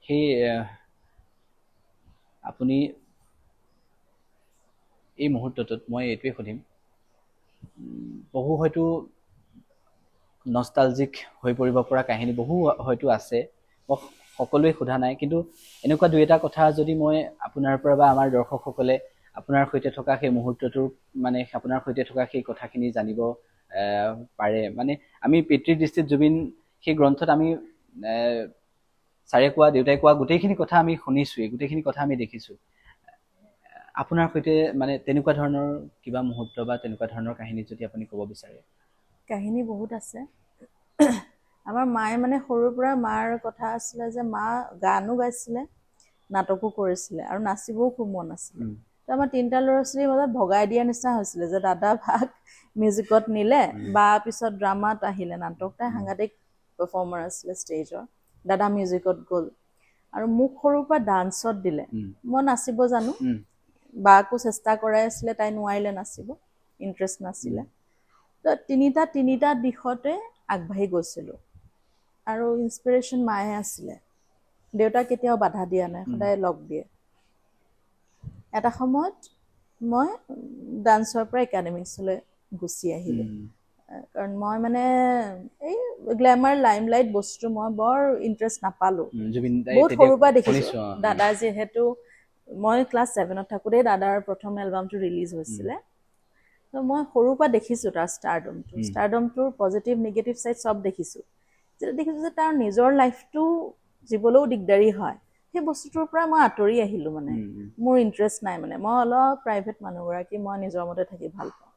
সেই আপুনি এই মুহূৰ্তটোত মই এইটোৱে সুধিম, বহু হয়তো নষ্টালজিক হৈ পৰিব পৰা কাহিনী বহু হয়তো আছে, মই সকলোৱে সোধা নাই, কিন্তু এনেকুৱা 2-এটা কথা যদি মই আপোনাৰ পৰা বা আমাৰ দৰ্শকসকলে আপোনাৰ সৈতে থকা সেই মুহূৰ্তটোৰ, মানে আপোনাৰ সৈতে থকা সেই কথাখিনি জানিব পাৰে। মানে আমি পিতৃৰ দৃষ্টিত জুবিন, সেই গ্ৰন্থত আমি ছাৰে কোৱা, দেউতাই কোৱা গোটেইখিনি কথা আমি শুনিছোঁৱেই, গোটেইখিনি কথা আমি দেখিছোঁ। আপোনাৰ সৈতে মানে তেনেকুৱা ধৰণৰ কিবা মুহূৰ্ত বা তেনেকুৱা ধৰণৰ কাহিনী যদি আপুনি ক'ব বিচাৰে। কাহিনী বহুত আছে। আমাৰ মায়ে মানে সৰুৰ পৰা, মাৰ কথা আছিলে যে মা গানো গাইছিলে, নাটকো কৰিছিলে, আৰু নাচিবও খুব মন আছিলে। তো আমাৰ 3টা ল'ৰা-ছোৱালীৰ মাজত ভগাই দিয়া নিচিনা হৈছিলে যে দাদা ভাগ মিউজিকত নিলে, বা পিছত ড্ৰামাত আহিলে, নাটক তাই সাংঘাতিক পাৰফৰ্মাৰ আছিলে ষ্টেজৰ, দাদা মিউজিকত গ'ল। আৰু মোক সৰুৰ পৰা ডান্সত দিলে। মই নাচিব জানো, বাকো চেষ্টা কৰাই আছিলে, তাই নোৱাৰিলে নাচিব, ইণ্টাৰেষ্ট নাছিলে। তো তিনিটা দিশতে আগবাঢ়ি গৈছিলোঁ। আৰু ইনস্পিৰেশ্যন মায়ে আছিলে, দেউতাক কেতিয়াও বাধা দিয়া নাই, সদায় লগ দিয়ে। এটা সময়ত মই ডান্সৰ পৰা একাডেমিক্সলৈ গুচি আহিলোঁ, কাৰণ মই মানে এই গ্লেমাৰ, লাইমলাইট বস্তু মই বৰ ইণ্টাৰেষ্ট নাপালোঁ। বহুত সৰুৰ পৰা দেখিছোঁ। দাদা যিহেতু, মই ক্লাছ 7ত থাকোঁতেই দাদাৰ প্ৰথম এলবামটো ৰিলিজ হৈছিলে। তো মই সৰুৰ পৰা দেখিছোঁ তাৰ ষ্টাৰডমটোৰ পজিটিভ নিগেটিভ ছাইড চব দেখিছোঁ। যেতিয়া দেখিছোঁ যে তাৰ নিজৰ লাইফটো জীৱলৈও দিগদাৰী হয়, সেই বস্তুটোৰ পৰা মই আঁতৰি আহিলোঁ। মানে মোৰ ইণ্টাৰেষ্ট নাই, মানে মই অলপ প্ৰাইভেট মানুহগৰাকী, মই নিজৰ মতে থাকি ভাল পাওঁ।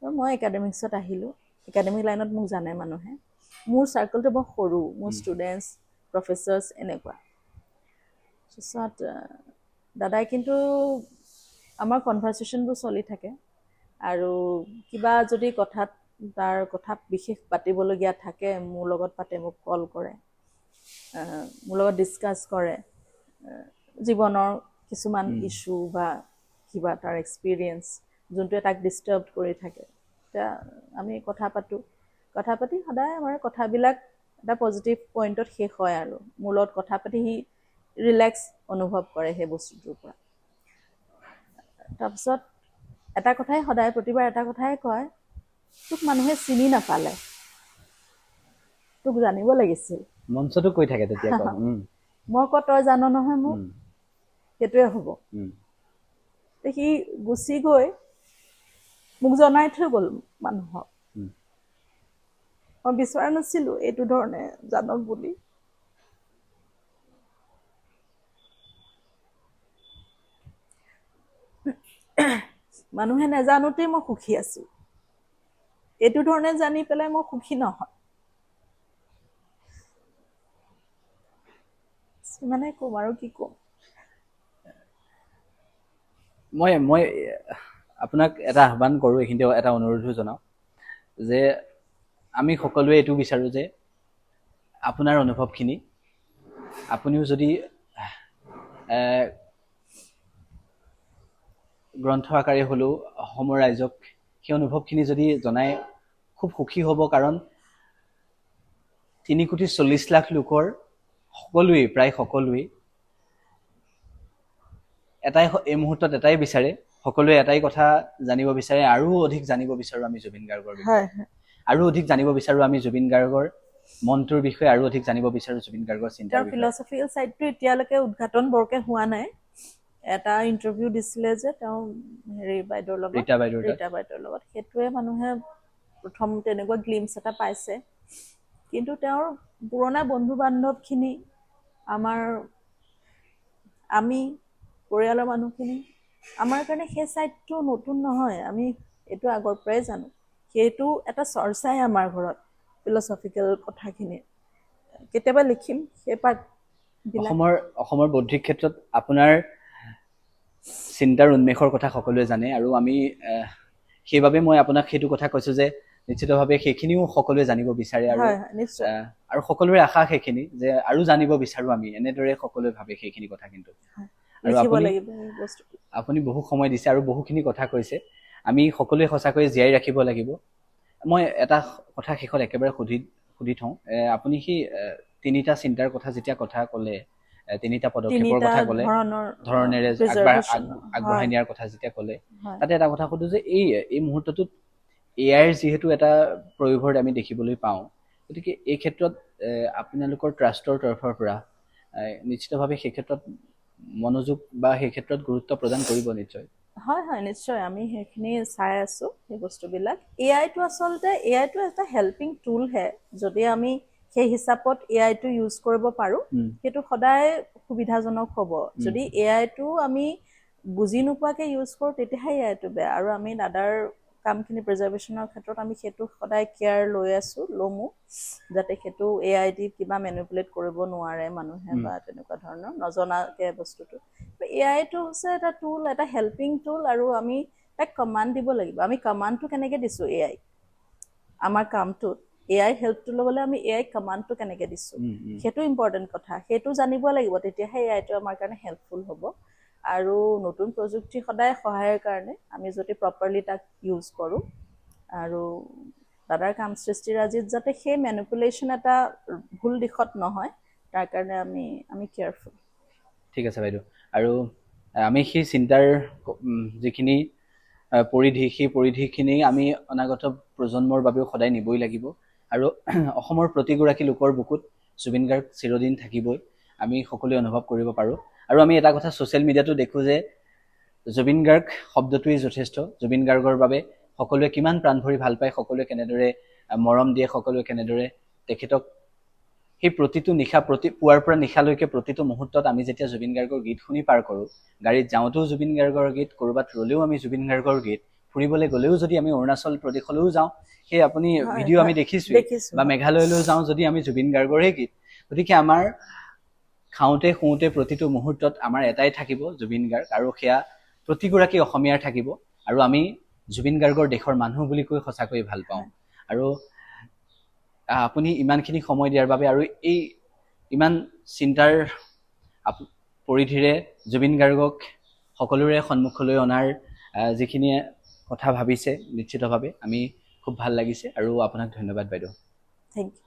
তো মই একাডেমিক্সত আহিলোঁ। একাডেমিক লাইনত মোক জানে মানুহে, মোৰ চাৰ্কলটো বৰ সৰু, মোৰ ষ্টুডেণ্টছ, প্ৰফেচাৰ্ছ এনেকুৱা। তাৰপিছত দাদাই কিন্তু, আমাৰ কনভাৰ্চেশ্যনবোৰ চলি থাকে, আৰু কিবা যদি তাৰ কথা বিশেষ পাতিবলগীয়া থাকে, মোৰ লগত পাতে, মোক কল কৰে, মোৰ লগত ডিছকাছ কৰে জীৱনৰ কিছুমান ইছ্যু বা কিবা তাৰ এক্সপিৰিয়েঞ্চ, যোনটোৱে তাক ডিষ্টাৰ্ব কৰি থাকে, এতিয়া আমি কথা পাতোঁ, কথা পাতি সদায় আমাৰ কথাবিলাক এটা পজিটিভ পইণ্টত শেষ হয় আৰু মোৰ লগত কথা পাতি সি ৰিলেক্স অনুভৱ কৰে সেই বস্তুটোৰ পৰা। তাৰপিছত এটা কথাই সদায় প্ৰতিবাৰ এটা কথাই কয়, তোক মানুহে চিনি নাপালে, তোক জানিব লাগিছিল। মঞ্চটো কৈ থাকে তেতিয়া মই কওঁ তই জান নহয় মোক, সেইটোৱে হ'ব। সি গুচি গৈ মোক জনাই থৈ গ'ল মানুহক। মই বিচৰা নাছিলোঁ এইটো ধৰণে জানক বুলি। মানুহে নেজানোতেই মই সুখী আছোঁ, এইটো ধৰণে জানি পেলাই মই সুখী নহয়। মানে ক'ম আৰু কি ক'ম। মই আপোনাক এটা আহ্বান কৰোঁ, এইখিনিতে এটা অনুৰোধো জনাওঁ যে আমি সকলোৱে এইটো বিচাৰোঁ যে আপোনাৰ অনুভৱখিনি আপুনিও যদি গ্ৰন্থ আকাৰে হ'লেও অসমৰ ৰাইজক সেই অনুভৱখিনি যদি জনাই খুব সুখী হ'ব। কাৰণ 3,40,00,000 লোকৰ সকলোৱেই, প্ৰায় সকলোৱেই এই মুহূৰ্তত এটাই বিচাৰে, সকলোৱে এটাই কথা জানিব বিচাৰে, আৰু অধিক জানিব বিচাৰোঁ আমি জুবিন গাৰ্গৰ বিষয়ে, আৰু অধিক জানিব বিচাৰোঁ আমি জুবিন গাৰ্গৰ মনটোৰ বিষয়ে, আৰু অধিক জানিব বিচাৰোঁ জুবিন গাৰ্গৰ চিন্তাৰ বিষয়ে। ফিলচফিকেল চাইডটো এতিয়ালৈকে উদ্ঘাটন বৰকৈ হোৱা নাই। এটা ইণ্টাৰভিউ দিছিলে যে তেওঁ বাইদেউৰ লগত, ৰীতা বাইদেউৰ লগত, সেইটোৱে মানুহে প্ৰথম তেনেকুৱা গ্লিমছ এটা পাইছে। কিন্তু তেওঁৰ পুৰণা বন্ধু বান্ধৱখিনি, আমি পৰিয়ালৰ মানুহখিনি, আমাৰ কাৰণে সেই চাইডটো নতুন নহয়, আমি এইটো আগৰ পৰাই জানো। সেইটো এটা চৰ্চাই আমাৰ ঘৰত ফিলচফিকেল কথাখিনি। কেতিয়াবা লিখিম সেই পাৰ্ট। অসমৰ বৌদ্ধিক ক্ষেত্ৰত আপোনাৰ চিন্তাৰ উন্মেষৰ কথা সকলোৱে জানে, আৰু আমি সেইবাবে মই আপোনাক সেইটো কথা কৈছোঁ যে নিশ্চিতভাৱে সেইখিনিও সকলোৱে জানিব বিচাৰে, আৰু সকলোৰে আশা সেইখিনি যে আৰু জানিব বিচাৰোঁ আমি, এনেদৰে সকলোৱে ভাবে সেইখিনি কথা। কিন্তু আৰু আপুনি বহু সময় দিছে আৰু বহুখিনি কথা কৈছে, আমি সকলোৱে সঁচাকৈয়ে জীয়াই ৰাখিব লাগিব। মই এটা কথা শেষত একেবাৰে সুধি থওঁ, আপুনি সেই 3টা চিন্তাৰ কথা যেতিয়া কথা ক'লে, 3টা পদক্ষেপৰ কথা ক'লে, ধৰণেৰে আগবঢ়াই নিয়াৰ কথা যেতিয়া ক'লে, তাতে এটা কথা সুধো যে এই মুহূৰ্তটোত AIৰ যিহেতু এটা প্ৰয়োভৰ আমি দেখিবলৈ পাওঁ, গতিকে এই ক্ষেত্ৰত আপোনালোকৰ ট্ৰাষ্টৰ তৰফৰ পৰা নিশ্চিতভাৱে সেই ক্ষেত্ৰত মনোযোগ বা সেই ক্ষেত্ৰত গুৰুত্ব প্ৰদান কৰিব নিশ্চয়। হয়, নিশ্চয় আমি সেইখিনি চাই আছোঁ সেই বস্তুবিলাক। AIটো আচলতে এটা হেল্পিং টুলহে, যদি আমি সেই হিচাপত AIটো ইউজ কৰিব পাৰোঁ, সেইটো সদায় সুবিধাজনক হ'ব। যদি AIটো আমি বুজি নোপোৱাকৈ ইউজ কৰোঁ, তেতিয়াহে AIটো বেয়া। আৰু আমি দাদাৰ কামখিনি প্ৰিজাৰ্ভেশ্যনৰ ক্ষেত্ৰত আমি সেইটো সদায় কেয়াৰ ল'মো, যাতে সেইটো AI দি কিবা মেনিপুলেট কৰিব নোৱাৰে মানুহে বা তেনেকুৱা ধৰণৰ নজনাকৈ বস্তুটো। AIটো হৈছে এটা টুল, এটা হেল্পিং টুল, আৰু আমি তাক কমাণ্ড দিব লাগিব। আমি কমাণ্ডটো কেনেকৈ দিছোঁ AI আমাৰ কামটোত, AI হেল্পটো ল'বলৈ আমি AI কমাণ্ডটো কেনেকৈ দিছোঁ, সেইটো ইম্পৰ্টেণ্ট কথা। সেইটো জানিব লাগিব, তেতিয়াহে AIটো আমাৰ কাৰণে হেল্পফুল হ'ব। আৰু নতুন প্ৰযুক্তি সদায় সহায়ৰ কাৰণে আমি যদি প্ৰপাৰলি তাক ইউজ কৰোঁ, আৰু দাদাৰ কাম সৃষ্টিৰাজিত যাতে সেই মেনিপুলেশ্যন এটা ভুল দিশত নহয়, তাৰ কাৰণে আমি কেয়াৰফুল। ঠিক আছে বাইদেউ। আৰু আমি সেই চিন্তাৰ যিখিনি সেই পৰিধিখিনি আমি অনাগত প্ৰজন্মৰ বাবেও সদায় নিবই লাগিব। আৰু অসমৰ প্ৰতিগৰাকী লোকৰ বুকুত জুবিন গাৰ্গ চিৰদিন থাকিবই, আমি সকলোৱে অনুভৱ কৰিব পাৰোঁ। আৰু আমি এটা কথা ছ'চিয়েল মিডিয়াতো দেখোঁ যে জুবিন গাৰ্গ শব্দটোৱেই যথেষ্ট। জুবিন গাৰ্গৰ বাবে সকলোৱে কিমান প্ৰাণ ভৰি ভাল পায়, সকলোৱে কেনেদৰে মৰম দিয়ে, সকলোৱে কেনেদৰে তেখেতক সেই প্ৰতিটো নিশা, পুৱাৰ পৰা নিশালৈকে প্ৰতিটো মুহূৰ্তত আমি যেতিয়া জুবিন গাৰ্গৰ গীত শুনি পাৰ কৰোঁ, গাড়ীত যাওঁতেও জুবিন গাৰ্গৰ গীত, ক'ৰবাত ৰ'লেও আমি জুবিন গাৰ্গৰ গীত, ফুৰিবলৈ গ'লেও যদি আমি অৰুণাচল প্ৰদেশলৈও যাওঁ, সেই আপুনি ভিডিঅ' আমি দেখিছোঁ, বা মেঘালয়লৈও যাওঁ যদি আমি জুবিন গাৰ্গৰে গীত। গতিকে আমাৰ খাওঁতে শুওঁতে প্ৰতিটো মুহূৰ্তত আমাৰ এটাই থাকিব, জুবিন গাৰ্গ, আৰু সেয়া প্ৰতিগৰাকী অসমীয়াৰ থাকিব। আৰু আমি জুবিন গাৰ্গৰ দেশৰ মানুহ বুলি কৈ সঁচাকৈয়ে ভাল পাওঁ। আৰু আপুনি ইমানখিনি সময় দিয়াৰ বাবে, আৰু এই ইমান চিন্তাৰ পৰিধিৰে জুবিন গাৰ্গক সকলোৰে সন্মুখলৈ অনাৰ যিখিনি কথা ভাবিছে, নিশ্চিতভাৱে আমি খুব ভাল লাগিছে আৰু আপোনাক ধন্যবাদ বাইদেউ। Thank U.